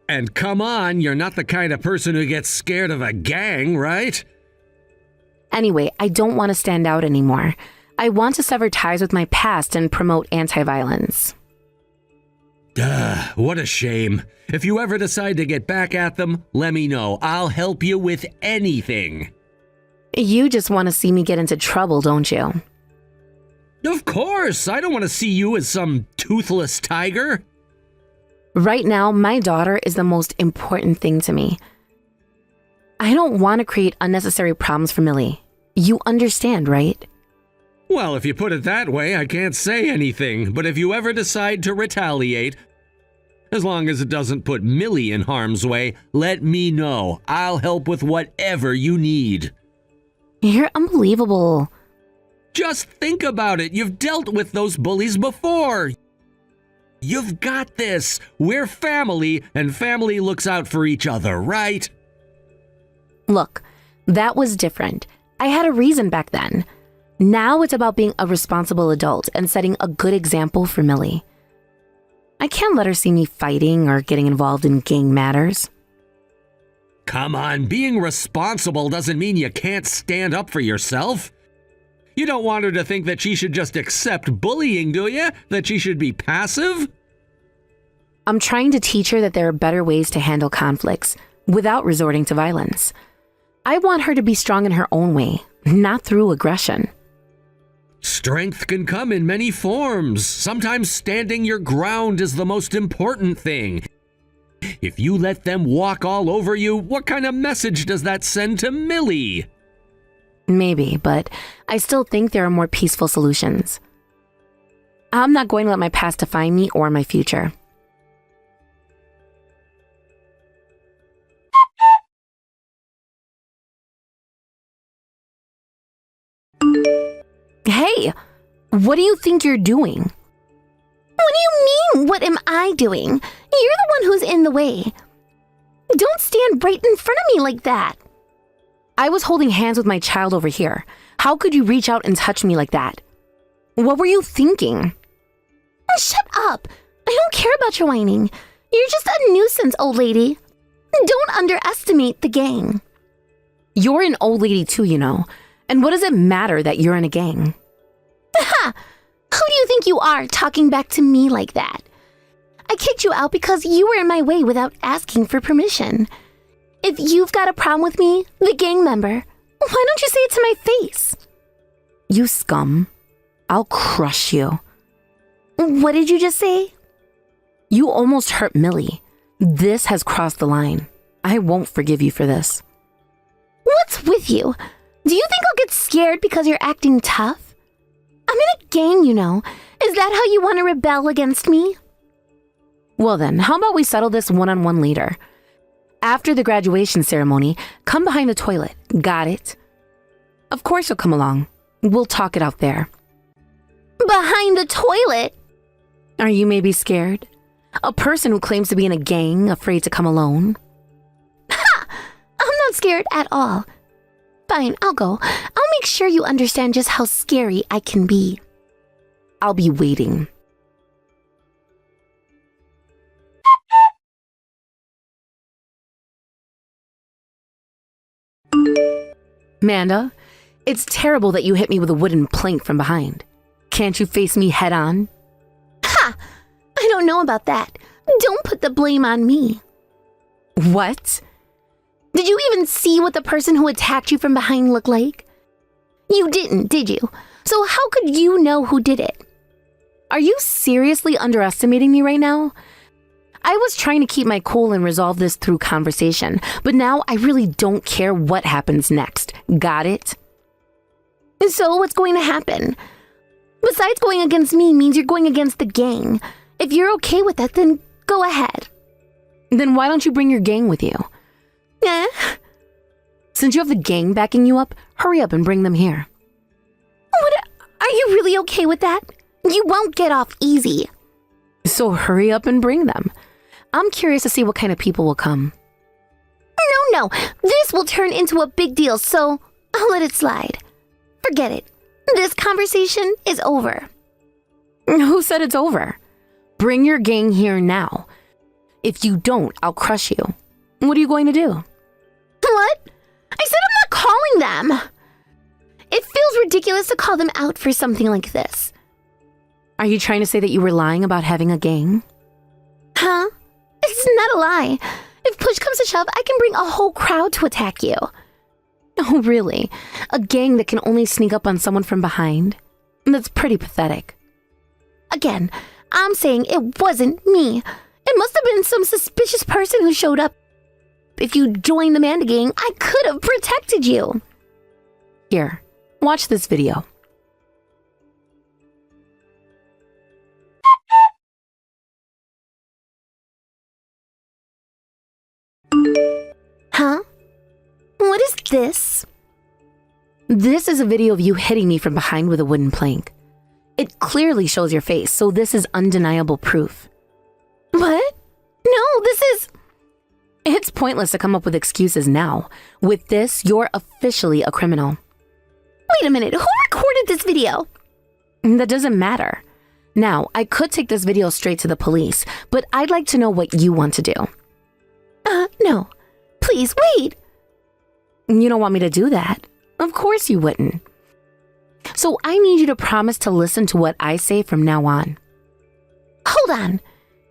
And come on, you're not the kind of person who gets scared of a gang, right?
Anyway, I don't want to stand out anymore. I want to sever ties with my past and promote anti-violence.
What a shame. If you ever decide to get back at them, let me know. I'll help you with anything.
You just want to see me get into trouble, don't you?
Of course! I don't want to see you as some toothless tiger.
Right now, my daughter is the most important thing to me. I don't want to create unnecessary problems for Millie. You understand, right?
Well, if you put it that way, I can't say anything. But if you ever decide to retaliate, as long as it doesn't put Millie in harm's way, let me know. I'll help with whatever you need.
You're unbelievable.
Just think about it. You've dealt with those bullies before. You've got this. We're family, and family looks out for each other, right?
Look, that was different. I had a reason back then. Now it's about being a responsible adult and setting a good example for Millie. I can't let her see me fighting or getting involved in gang matters.
Come on, being responsible doesn't mean you can't stand up for yourself. You don't want her to think that she should just accept bullying, do you? That she should be passive?
I'm trying to teach her that there are better ways to handle conflicts, without resorting to violence. I want her to be strong in her own way, not through aggression.
Strength can come in many forms. Sometimes standing your ground is the most important thing. If you let them walk all over you, what kind of message does that send to Millie?
Maybe, but I still think there are more peaceful solutions. I'm not going to let my past define me or my future. Hey, what do you think you're doing?
What do you mean, what am I doing? You're the one who's in the way. Don't stand right in front of me like that.
I was holding hands with my child over here. How could you reach out and touch me like that? What were you thinking?
Shut up. I don't care about your whining. You're just a nuisance, old lady. Don't underestimate the gang.
You're an old lady too, you know. And what does it matter that you're in a gang?
Ha! Who do you think you are talking back to me like that? I kicked you out because you were in my way without asking for permission. If you've got a problem with me, the gang member, why don't you say it to my face?
You scum. I'll crush you.
What did you just say?
You almost hurt Millie. This has crossed the line. I won't forgive you for this.
What's with you? Do you think I'll get scared because you're acting tough? I'm in a gang, you know. Is that how you want to rebel against me?
Well then, how about we settle this one-on-one later? After the graduation ceremony, come behind the toilet. Got it? Of course you'll come along. We'll talk it out there.
Behind the toilet?
Are you maybe scared? A person who claims to be in a gang, afraid to come alone?
Ha! I'm not scared at all. Fine, I'll go. I'll make sure you understand just how scary I can be.
I'll be waiting. Amanda, it's terrible that you hit me with a wooden plank from behind. Can't you face me head on?
Ha! I don't know about that. Don't put the blame on me.
What?
Did you even see what the person who attacked you from behind looked like? You didn't, did you? So how could you know who did it?
Are you seriously underestimating me right now? I was trying to keep my cool and resolve this through conversation, but now I really don't care what happens next. Got it?
So what's going to happen? Besides going against me means you're going against the gang. If you're okay with that, then go ahead.
Then why don't you bring your gang with you? Since you have the gang backing you up, hurry up and bring them here.
What? Are you really okay with that? You won't get off easy.
So hurry up and bring them. I'm curious to see what kind of people will come.
No. This will turn into a big deal, so I'll let it slide. Forget it. This conversation is over.
Who said it's over? Bring your gang here now. If you don't, I'll crush you. What are you going to do?
What? I said I'm not calling them. It feels ridiculous to call them out for something like this.
Are you trying to say that you were lying about having a gang?
Huh? It's not a lie. If push comes to shove, I can bring a whole crowd to attack you.
Oh, really? A gang that can only sneak up on someone from behind? That's pretty pathetic.
Again, I'm saying it wasn't me. It must have been some suspicious person who showed up. If you joined the Manda gang, I could have protected you.
Here, watch this video.
Huh? What is this?
This is a video of you hitting me from behind with a wooden plank. It clearly shows your face, so this is undeniable proof.
What? No, this is...
It's pointless to come up with excuses now. With this, you're officially a criminal.
Wait a minute, who recorded this video?
That doesn't matter. Now, I could take this video straight to the police, but I'd like to know what you want to do.
No. Please, wait.
You don't want me to do that? Of course you wouldn't. So I need you to promise to listen to what I say from now on.
Hold on.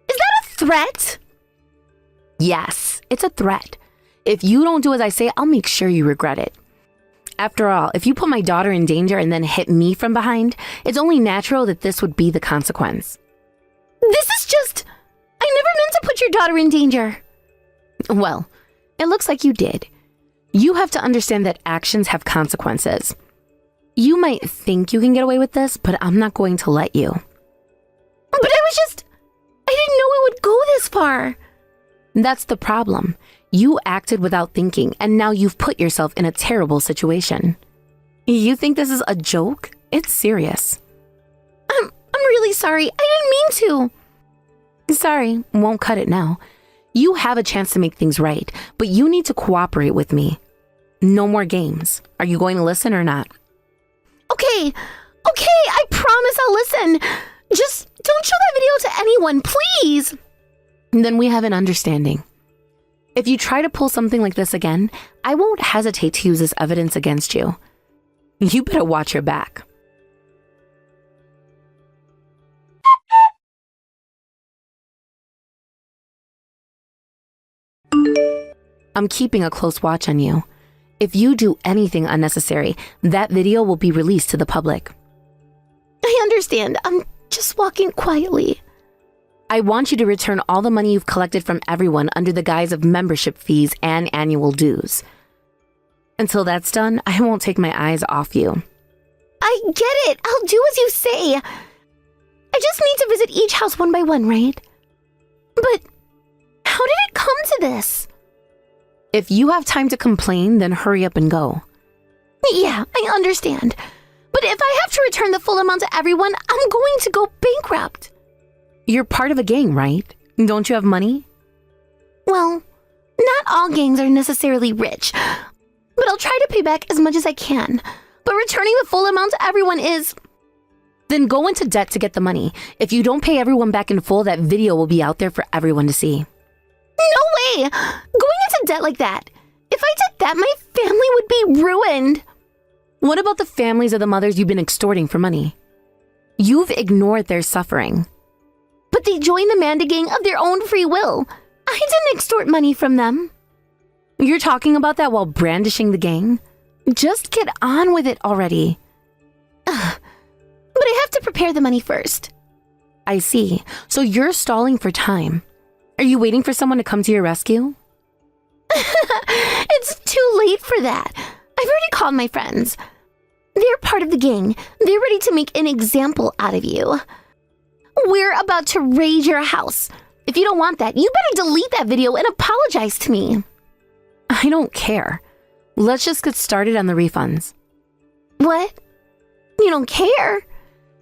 Is that a threat?
Yes, it's a threat. If you don't do as I say, I'll make sure you regret it. After all, if you put my daughter in danger and then hit me from behind, it's only natural that this would be the consequence.
This is just... I never meant to put your daughter in danger.
Well, it looks like you did. You have to understand that actions have consequences. You might think you can get away with this, but I'm not going to let you.
But I didn't know it would go this far.
That's the problem. You acted without thinking, and now you've put yourself in a terrible situation. You think this is a joke? It's serious.
I'm really sorry. I didn't mean to.
Sorry, won't cut it now. You have a chance to make things right, but you need to cooperate with me. No more games. Are you going to listen or not?
Okay, I promise I'll listen. Just don't show that video to anyone, please.
Then we have an understanding. If you try to pull something like this again, I won't hesitate to use this evidence against you. You better watch your back. I'm keeping a close watch on you. If you do anything unnecessary, that video will be released to the public.
I understand. I'm just walking quietly.
I want you to return all the money you've collected from everyone under the guise of membership fees and annual dues. Until that's done, I won't take my eyes off you.
I get it. I'll do as you say. I just need to visit each house one by one, right? But how did it come to this?
If you have time to complain, then hurry up and go.
Yeah, I understand. But if I have to return the full amount to everyone, I'm going to go bankrupt.
You're part of a gang, right? Don't you have money?
Well, not all gangs are necessarily rich, but I'll try to pay back as much as I can. But returning the full amount to everyone is...
Then go into debt to get the money. If you don't pay everyone back in full, that video will be out there for everyone to see.
No way! Going into debt like that. If I did that, my family would be ruined.
What about the families of the mothers you've been extorting for money? You've ignored their suffering.
But they joined the Manda gang of their own free will. I didn't extort money from them.
You're talking about that while brandishing the gang? Just get on with it already.
But I have to prepare the money first.
I see. So you're stalling for time. Are you waiting for someone to come to your rescue?
It's too late for that. I've already called my friends. They're part of the gang. They're ready to make an example out of you. We're about to raid your house. If you don't want that, you better delete that video and apologize to me.
I don't care. Let's just get started on the refunds.
What? You don't care?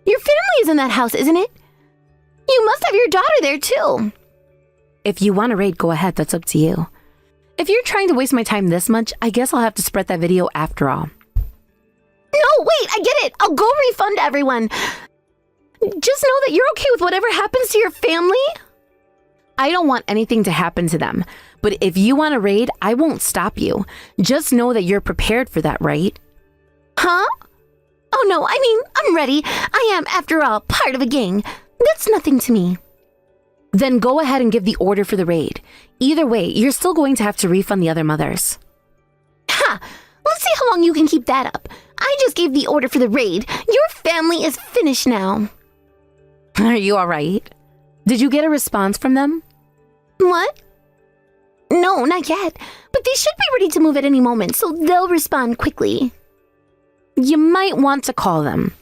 Your family is in that house, isn't it? You must have your daughter there too.
If you want to raid, go ahead. That's up to you. If you're trying to waste my time this much, I guess I'll have to spread that video after all.
No, wait, I get it. I'll go refund everyone. Just know that you're okay with whatever happens to your family.
I don't want anything to happen to them, but if you want to raid, I won't stop you. Just know that you're prepared for that, right?
Huh? Oh no, I mean, I'm ready. I am, after all, part of a gang. That's nothing to me.
Then go ahead and give the order for the raid. Either way, you're still going to have to refund the other mothers.
Ha! Let's see how long you can keep that up. I just gave the order for the raid. Your family is finished now.
Are you all right? Did you get a response from them?
What? No, not yet. But they should be ready to move at any moment, so they'll respond quickly.
You might want to call them.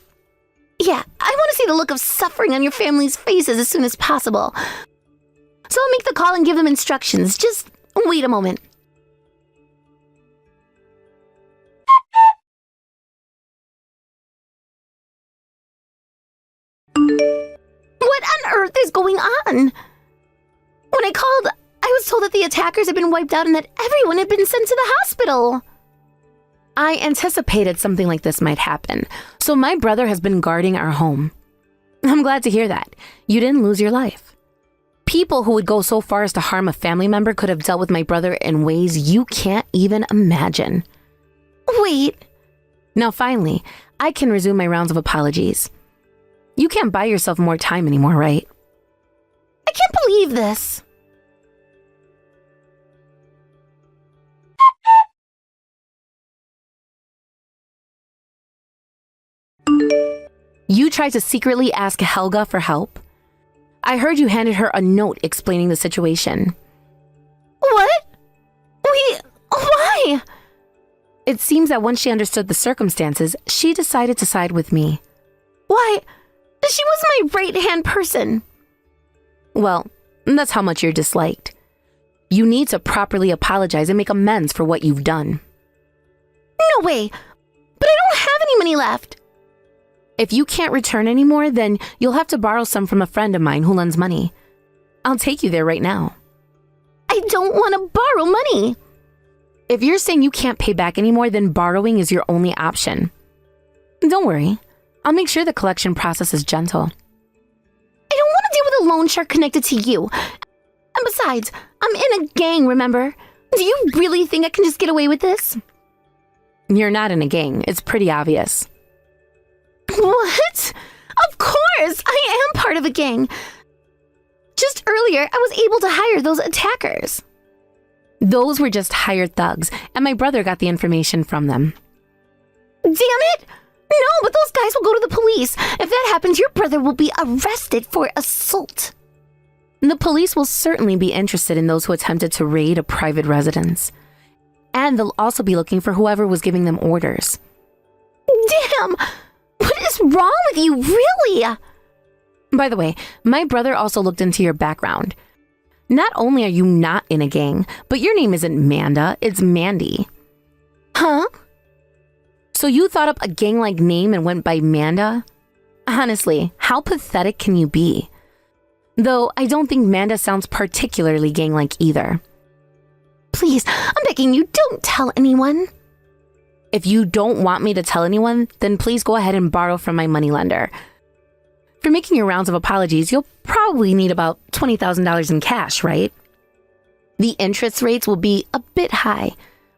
Yeah, I want to see the look of suffering on your family's faces as soon as possible. So I'll make the call and give them instructions. Just wait a moment. What on earth is going on? When I called, I was told that the attackers had been wiped out and that everyone had been sent to the hospital.
I anticipated something like this might happen, so my brother has been guarding our home. I'm glad to hear that. You didn't lose your life. People who would go so far as to harm a family member could have dealt with my brother in ways you can't even imagine.
Wait.
Now finally, I can resume my rounds of apologies. You can't buy yourself more time anymore, right?
I can't believe this.
You tried to secretly ask Helga for help? I heard you handed her a note explaining the situation.
What? Why?
It seems that once she understood the circumstances, she decided to side with me.
Why? She was my right-hand person.
Well, that's how much you're disliked. You need to properly apologize and make amends for what you've done.
No way. But I don't have any money left.
If you can't return any more, then you'll have to borrow some from a friend of mine who lends money. I'll take you there right now.
I don't want to borrow money.
If you're saying you can't pay back anymore, then borrowing is your only option. Don't worry. I'll make sure the collection process is gentle.
I don't want to deal with a loan shark connected to you. And besides, I'm in a gang, remember? Do you really think I can just get away with this?
You're not in a gang. It's pretty obvious.
What? Of course! I am part of a gang. Just earlier, I was able to hire those attackers.
Those were just hired thugs, and my brother got the information from them.
Damn it! No, but those guys will go to the police. If that happens, your brother will be arrested for assault.
The police will certainly be interested in those who attempted to raid a private residence. And they'll also be looking for whoever was giving them orders.
Damn! What is wrong with you, really?
By the way, my brother also looked into your background. Not only are you not in a gang, but your name isn't Manda, it's Mandy.
Huh?
So you thought up a gang-like name and went by Manda? Honestly, how pathetic can you be? Though I don't think Manda sounds particularly gang-like either.
Please, I'm begging you, don't tell anyone.
If you don't want me to tell anyone, then please go ahead and borrow from my moneylender. For making your rounds of apologies, you'll probably need about $20,000 in cash, right? The interest rates will be a bit high,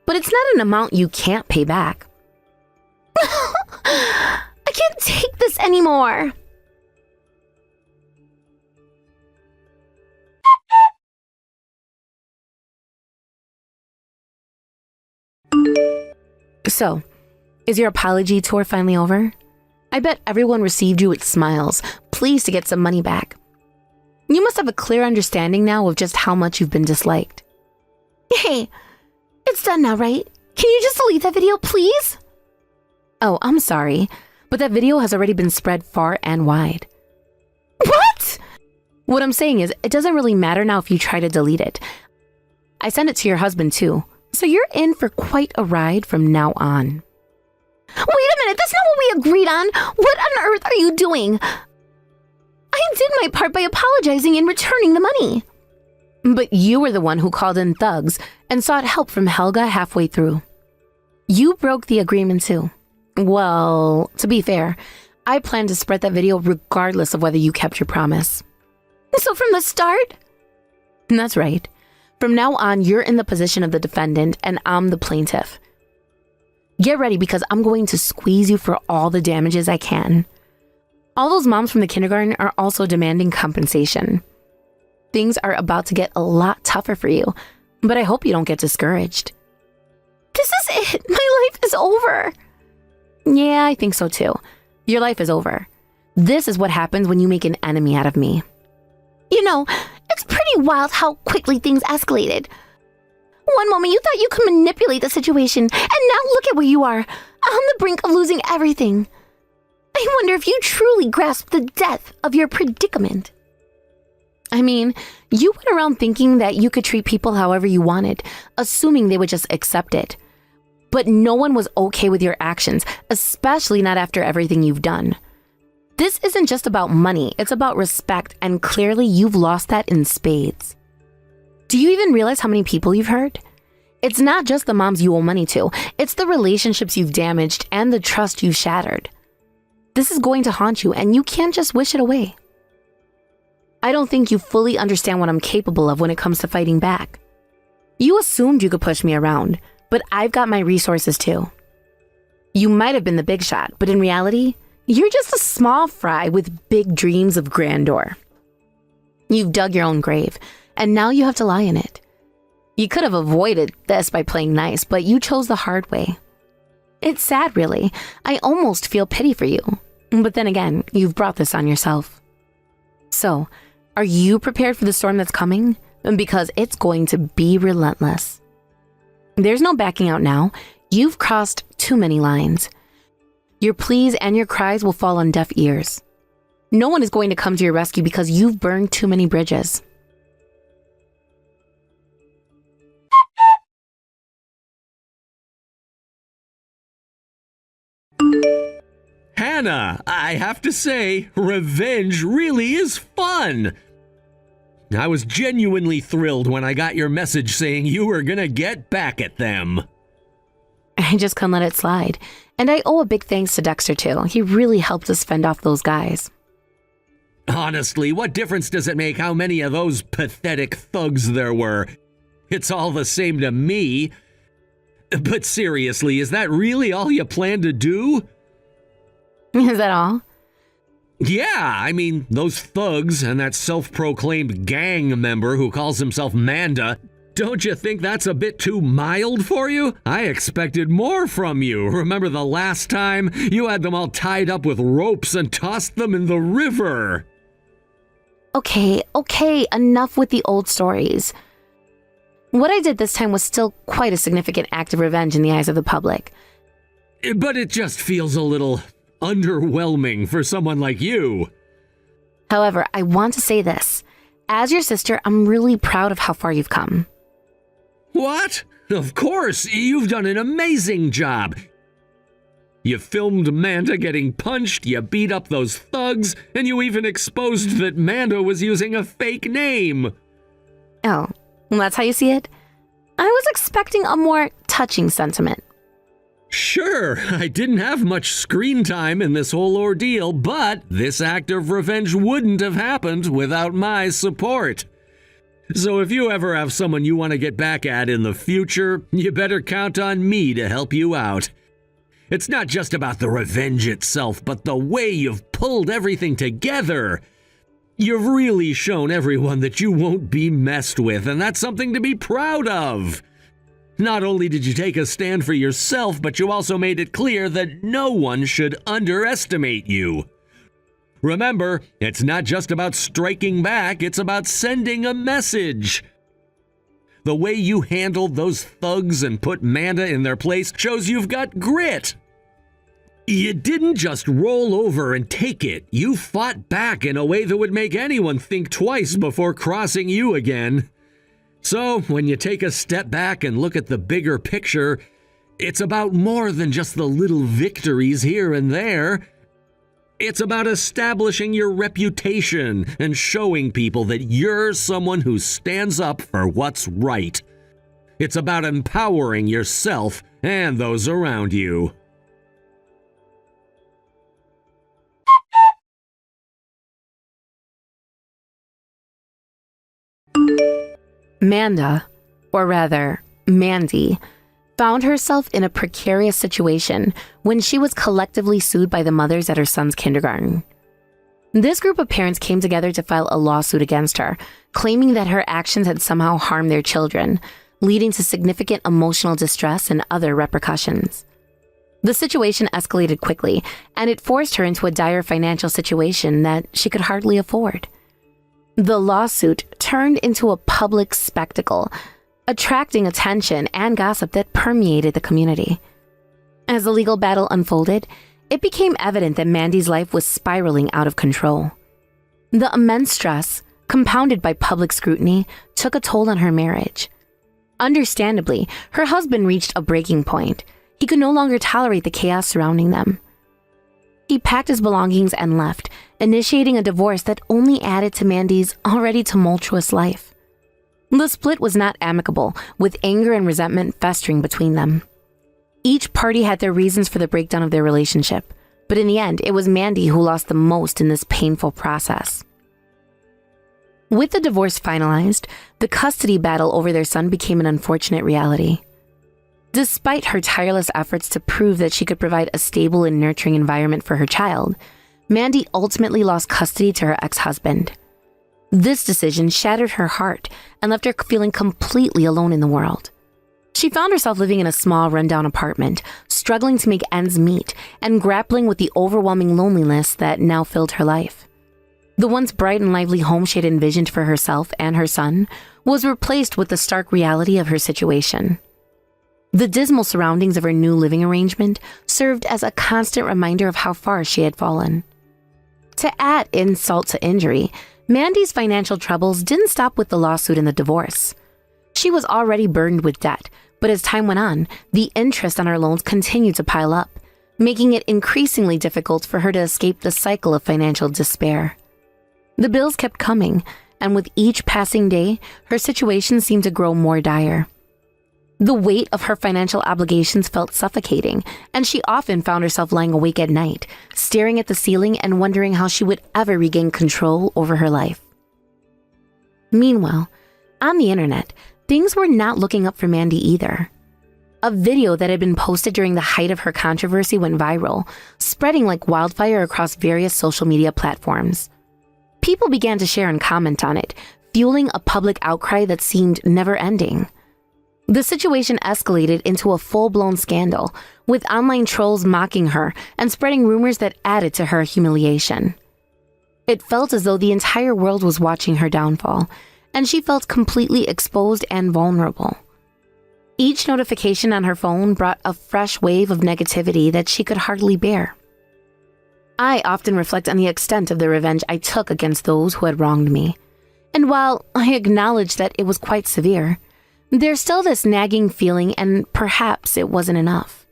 but it's not an amount you can't pay back.
I can't take this anymore.
So, is your apology tour finally over? I bet everyone received you with smiles, pleased to get some money back. You must have a clear understanding now of just how much you've been disliked.
Hey, it's done now, right? Can you just delete that video, please?
Oh, I'm sorry, but that video has already been spread far and wide.
What?
What I'm saying is, it doesn't really matter now if you try to delete it. I sent it to your husband too, so you're in for quite a ride from now on.
Wait a minute, that's not what we agreed on. What on earth are you doing? I did my part by apologizing and returning the money.
But you were the one who called in thugs and sought help from Helga halfway through. You broke the agreement too. Well, to be fair, I plan to spread that video regardless of whether you kept your promise.
So from the start?
That's right. From now on, you're in the position of the defendant and I'm the plaintiff. Get ready because I'm going to squeeze you for all the damages I can. All those moms from the kindergarten are also demanding compensation. Things are about to get a lot tougher for you, but I hope you don't get discouraged.
This is it. My life is over.
Yeah, I think so too. Your life is over. This is what happens when you make an enemy out of me.
You know, it's pretty wild how quickly things escalated. One moment you thought you could manipulate the situation, and now look at where you are, on the brink of losing everything. I wonder if you truly grasp the depth of your predicament.
I mean, you went around thinking that you could treat people however you wanted, assuming they would just accept it. But no one was okay with your actions, especially not after everything you've done. This isn't just about money, it's about respect, and clearly you've lost that in spades. Do you even realize how many people you've hurt? It's not just the moms you owe money to, it's the relationships you've damaged and the trust you've shattered. This is going to haunt you, and you can't just wish it away. I don't think you fully understand what I'm capable of when it comes to fighting back. You assumed you could push me around, but I've got my resources too. You might have been the big shot, but in reality, you're just a small fry with big dreams of grandeur. You've dug your own grave, and now you have to lie in it. You could have avoided this by playing nice, but you chose the hard way. It's sad, really. I almost feel pity for you. But then again, you've brought this on yourself. So, are you prepared for the storm that's coming? Because it's going to be relentless. There's no backing out now. You've crossed too many lines. Your pleas and your cries will fall on deaf ears. No one is going to come to your rescue because you've burned too many bridges.
Hannah, I have to say, revenge really is fun. I was genuinely thrilled when I got your message saying you were gonna get back at them.
I just couldn't let it slide. And I owe a big thanks to Dexter too. He really helped us fend off those guys.
Honestly, what difference does it make how many of those pathetic thugs there were? It's all the same to me. But seriously, is that really all you plan to do?
Is that all?
Yeah, I mean, those thugs and that self-proclaimed gang member who calls himself Manda, don't you think that's a bit too mild for you? I expected more from you. Remember the last time you had them all tied up with ropes and tossed them in the river?
Okay, enough with the old stories. What I did this time was still quite a significant act of revenge in the eyes of the public.
But it just feels a little underwhelming for someone like you.
However, I want to say this. As your sister, I'm really proud of how far you've come.
What? Of course, you've done an amazing job. You filmed Manda getting punched, you beat up those thugs, and you even exposed that Manda was using a fake name.
Oh, well, that's how you see it? I was expecting a more touching sentiment.
Sure, I didn't have much screen time in this whole ordeal, but this act of revenge wouldn't have happened without my support. So if you ever have someone you want to get back at in the future, you better count on me to help you out. It's not just about the revenge itself, but the way you've pulled everything together. You've really shown everyone that you won't be messed with, and that's something to be proud of. Not only did you take a stand for yourself, but you also made it clear that no one should underestimate you. Remember, it's not just about striking back, it's about sending a message. The way you handled those thugs and put Manda in their place shows you've got grit. You didn't just roll over and take it. You fought back in a way that would make anyone think twice before crossing you again. So, when you take a step back and look at the bigger picture, it's about more than just the little victories here and there. It's about establishing your reputation and showing people that you're someone who stands up for what's right. It's about empowering yourself and those around you.
Manda, or rather, Mandy, found herself in a precarious situation when she was collectively sued by the mothers at her son's kindergarten. This group of parents came together to file a lawsuit against her, claiming that her actions had somehow harmed their children, leading to significant emotional distress and other repercussions. The situation escalated quickly, and it forced her into a dire financial situation that she could hardly afford. The lawsuit turned into a public spectacle, attracting attention and gossip that permeated the community. As the legal battle unfolded, it became evident that Mandy's life was spiraling out of control. The immense stress, compounded by public scrutiny, took a toll on her marriage. Understandably, her husband reached a breaking point. He could no longer tolerate the chaos surrounding them. He packed his belongings and left, initiating a divorce that only added to Mandy's already tumultuous life. The split was not amicable, with anger and resentment festering between them. Each party had their reasons for the breakdown of their relationship, but in the end, it was Mandy who lost the most in this painful process. With the divorce finalized, the custody battle over their son became an unfortunate reality. Despite her tireless efforts to prove that she could provide a stable and nurturing environment for her child, Mandy ultimately lost custody to her ex-husband. This decision shattered her heart and left her feeling completely alone in the world. She found herself living in a small, rundown apartment, struggling to make ends meet and grappling with the overwhelming loneliness that now filled her life. The once bright and lively home she had envisioned for herself and her son was replaced with the stark reality of her situation. The dismal surroundings of her new living arrangement served as a constant reminder of how far she had fallen. To add insult to injury, Mandy's financial troubles didn't stop with the lawsuit and the divorce. She was already burdened with debt, but as time went on, the interest on her loans continued to pile up, making it increasingly difficult for her to escape the cycle of financial despair. The bills kept coming, and with each passing day, her situation seemed to grow more dire. The weight of her financial obligations felt suffocating, and she often found herself lying awake at night, staring at the ceiling and wondering how she would ever regain control over her life. Meanwhile, on the internet, things were not looking up for Mandy either. A video that had been posted during the height of her controversy went viral, spreading like wildfire across various social media platforms. People began to share and comment on it, fueling a public outcry that seemed never-ending. The situation escalated into a full-blown scandal, with online trolls mocking her and spreading rumors that added to her humiliation. It felt as though the entire world was watching her downfall, and she felt completely exposed and vulnerable. Each notification on her phone brought a fresh wave of negativity that she could hardly bear. I often reflect on the extent of the revenge I took against those who had wronged me, and while I acknowledge that it was quite severe, there's still this nagging feeling, and perhaps it wasn't enough.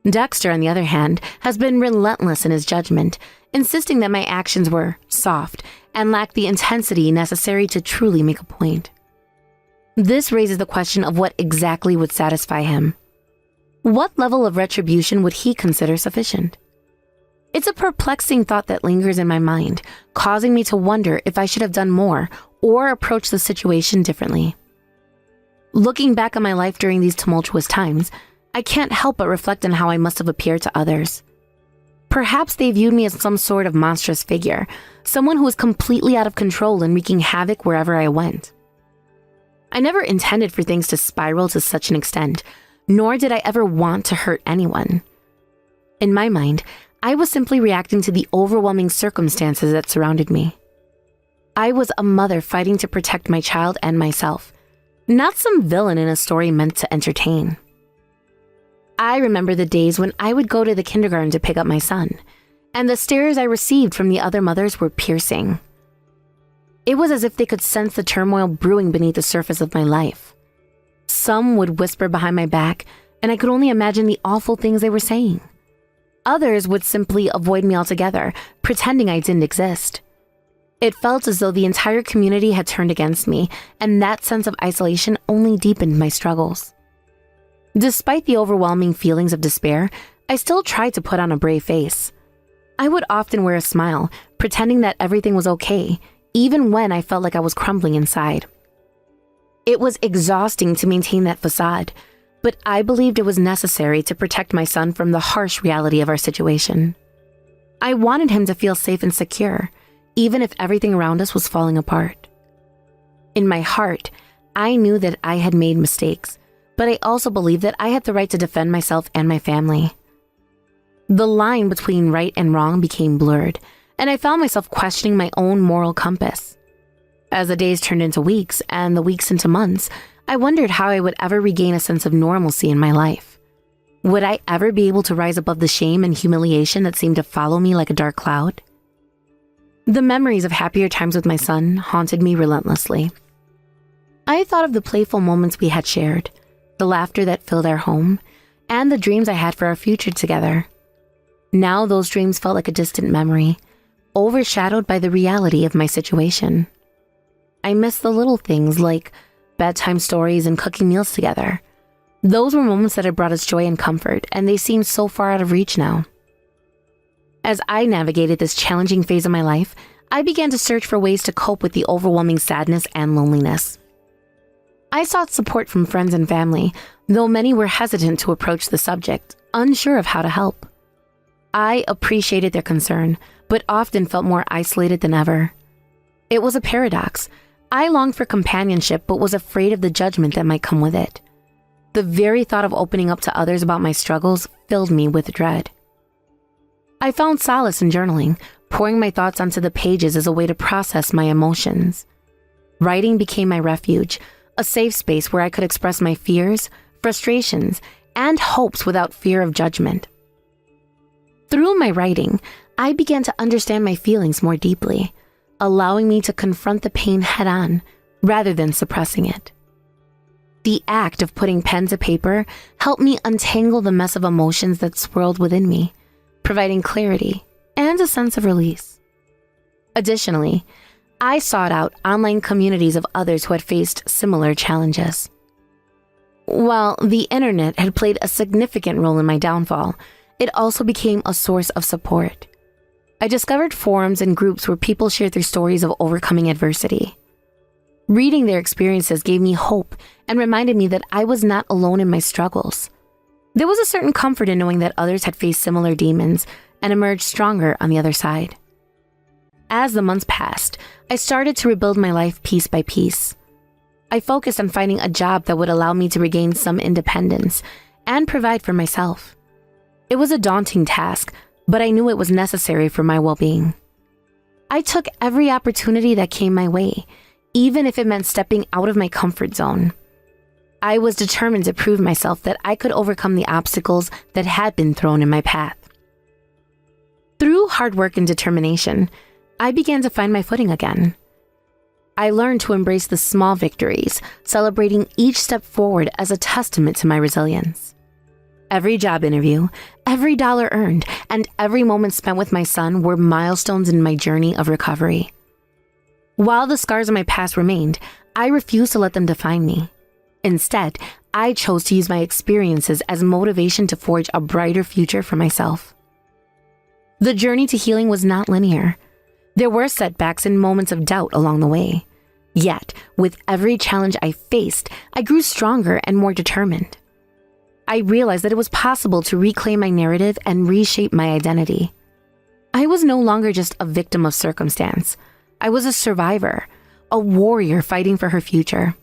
Dexter, on the other hand, has been relentless in his judgment, insisting that my actions were soft and lacked the intensity necessary to truly make a point. This raises the question of what exactly would satisfy him. What level of retribution would he consider sufficient? It's a perplexing thought that lingers in my mind, causing me to wonder if I should have done more or approached the situation differently. Looking back on my life during these tumultuous times, I can't help but reflect on how I must have appeared to others. Perhaps they viewed me as some sort of monstrous figure, someone who was completely out of control and wreaking havoc wherever I went. I never intended for things to spiral to such an extent, nor did I ever want to hurt anyone. In my mind, I was simply reacting to the overwhelming circumstances that surrounded me. I was a mother fighting to protect my child and myself, not some villain in a story meant to entertain. I remember the days when I would go to the kindergarten to pick up my son, and the stares I received from the other mothers were piercing. It was as if they could sense the turmoil brewing beneath the surface of my life. Some would whisper behind my back, and I could only imagine the awful things they were saying. Others would simply avoid me altogether, pretending I didn't exist. It felt as though the entire community had turned against me, and that sense of isolation only deepened my struggles. Despite the overwhelming feelings of despair, I still tried to put on a brave face. I would often wear a smile, pretending that everything was okay, even when I felt like I was crumbling inside. It was exhausting to maintain that facade, but I believed it was necessary to protect my son from the harsh reality of our situation. I wanted him to feel safe and secure, even if everything around us was falling apart. In my heart, I knew that I had made mistakes, but I also believed that I had the right to defend myself and my family. The line between right and wrong became blurred, and I found myself questioning my own moral compass. As the days turned into weeks and the weeks into months, I wondered how I would ever regain a sense of normalcy in my life. Would I ever be able to rise above the shame and humiliation that seemed to follow me like a dark cloud? The memories of happier times with my son haunted me relentlessly. I thought of the playful moments we had shared, the laughter that filled our home, and the dreams I had for our future together. Now those dreams felt like a distant memory, overshadowed by the reality of my situation. I missed the little things like bedtime stories and cooking meals together. Those were moments that had brought us joy and comfort, and they seemed so far out of reach now. As I navigated this challenging phase of my life, I began to search for ways to cope with the overwhelming sadness and loneliness. I sought support from friends and family, though many were hesitant to approach the subject, unsure of how to help. I appreciated their concern, but often felt more isolated than ever. It was a paradox. I longed for companionship, but was afraid of the judgment that might come with it. The very thought of opening up to others about my struggles filled me with dread. I found solace in journaling, pouring my thoughts onto the pages as a way to process my emotions. Writing became my refuge, a safe space where I could express my fears, frustrations, and hopes without fear of judgment. Through my writing, I began to understand my feelings more deeply, allowing me to confront the pain head-on rather than suppressing it. The act of putting pen to paper helped me untangle the mess of emotions that swirled within me, providing clarity and a sense of release. Additionally, I sought out online communities of others who had faced similar challenges. While the internet had played a significant role in my downfall, it also became a source of support. I discovered forums and groups where people shared their stories of overcoming adversity. Reading their experiences gave me hope and reminded me that I was not alone in my struggles. There was a certain comfort in knowing that others had faced similar demons and emerged stronger on the other side. As the months passed, I started to rebuild my life piece by piece. I focused on finding a job that would allow me to regain some independence and provide for myself. It was a daunting task, but I knew it was necessary for my well-being. I took every opportunity that came my way, even if it meant stepping out of my comfort zone. I was determined to prove myself that I could overcome the obstacles that had been thrown in my path. Through hard work and determination, I began to find my footing again. I learned to embrace the small victories, celebrating each step forward as a testament to my resilience. Every job interview, every dollar earned, and every moment spent with my son were milestones in my journey of recovery. While the scars of my past remained, I refused to let them define me. Instead, I chose to use my experiences as motivation to forge a brighter future for myself. The journey to healing was not linear. There were setbacks and moments of doubt along the way. Yet, with every challenge I faced, I grew stronger and more determined. I realized that it was possible to reclaim my narrative and reshape my identity. I was no longer just a victim of circumstance. I was a survivor, a warrior fighting for her future.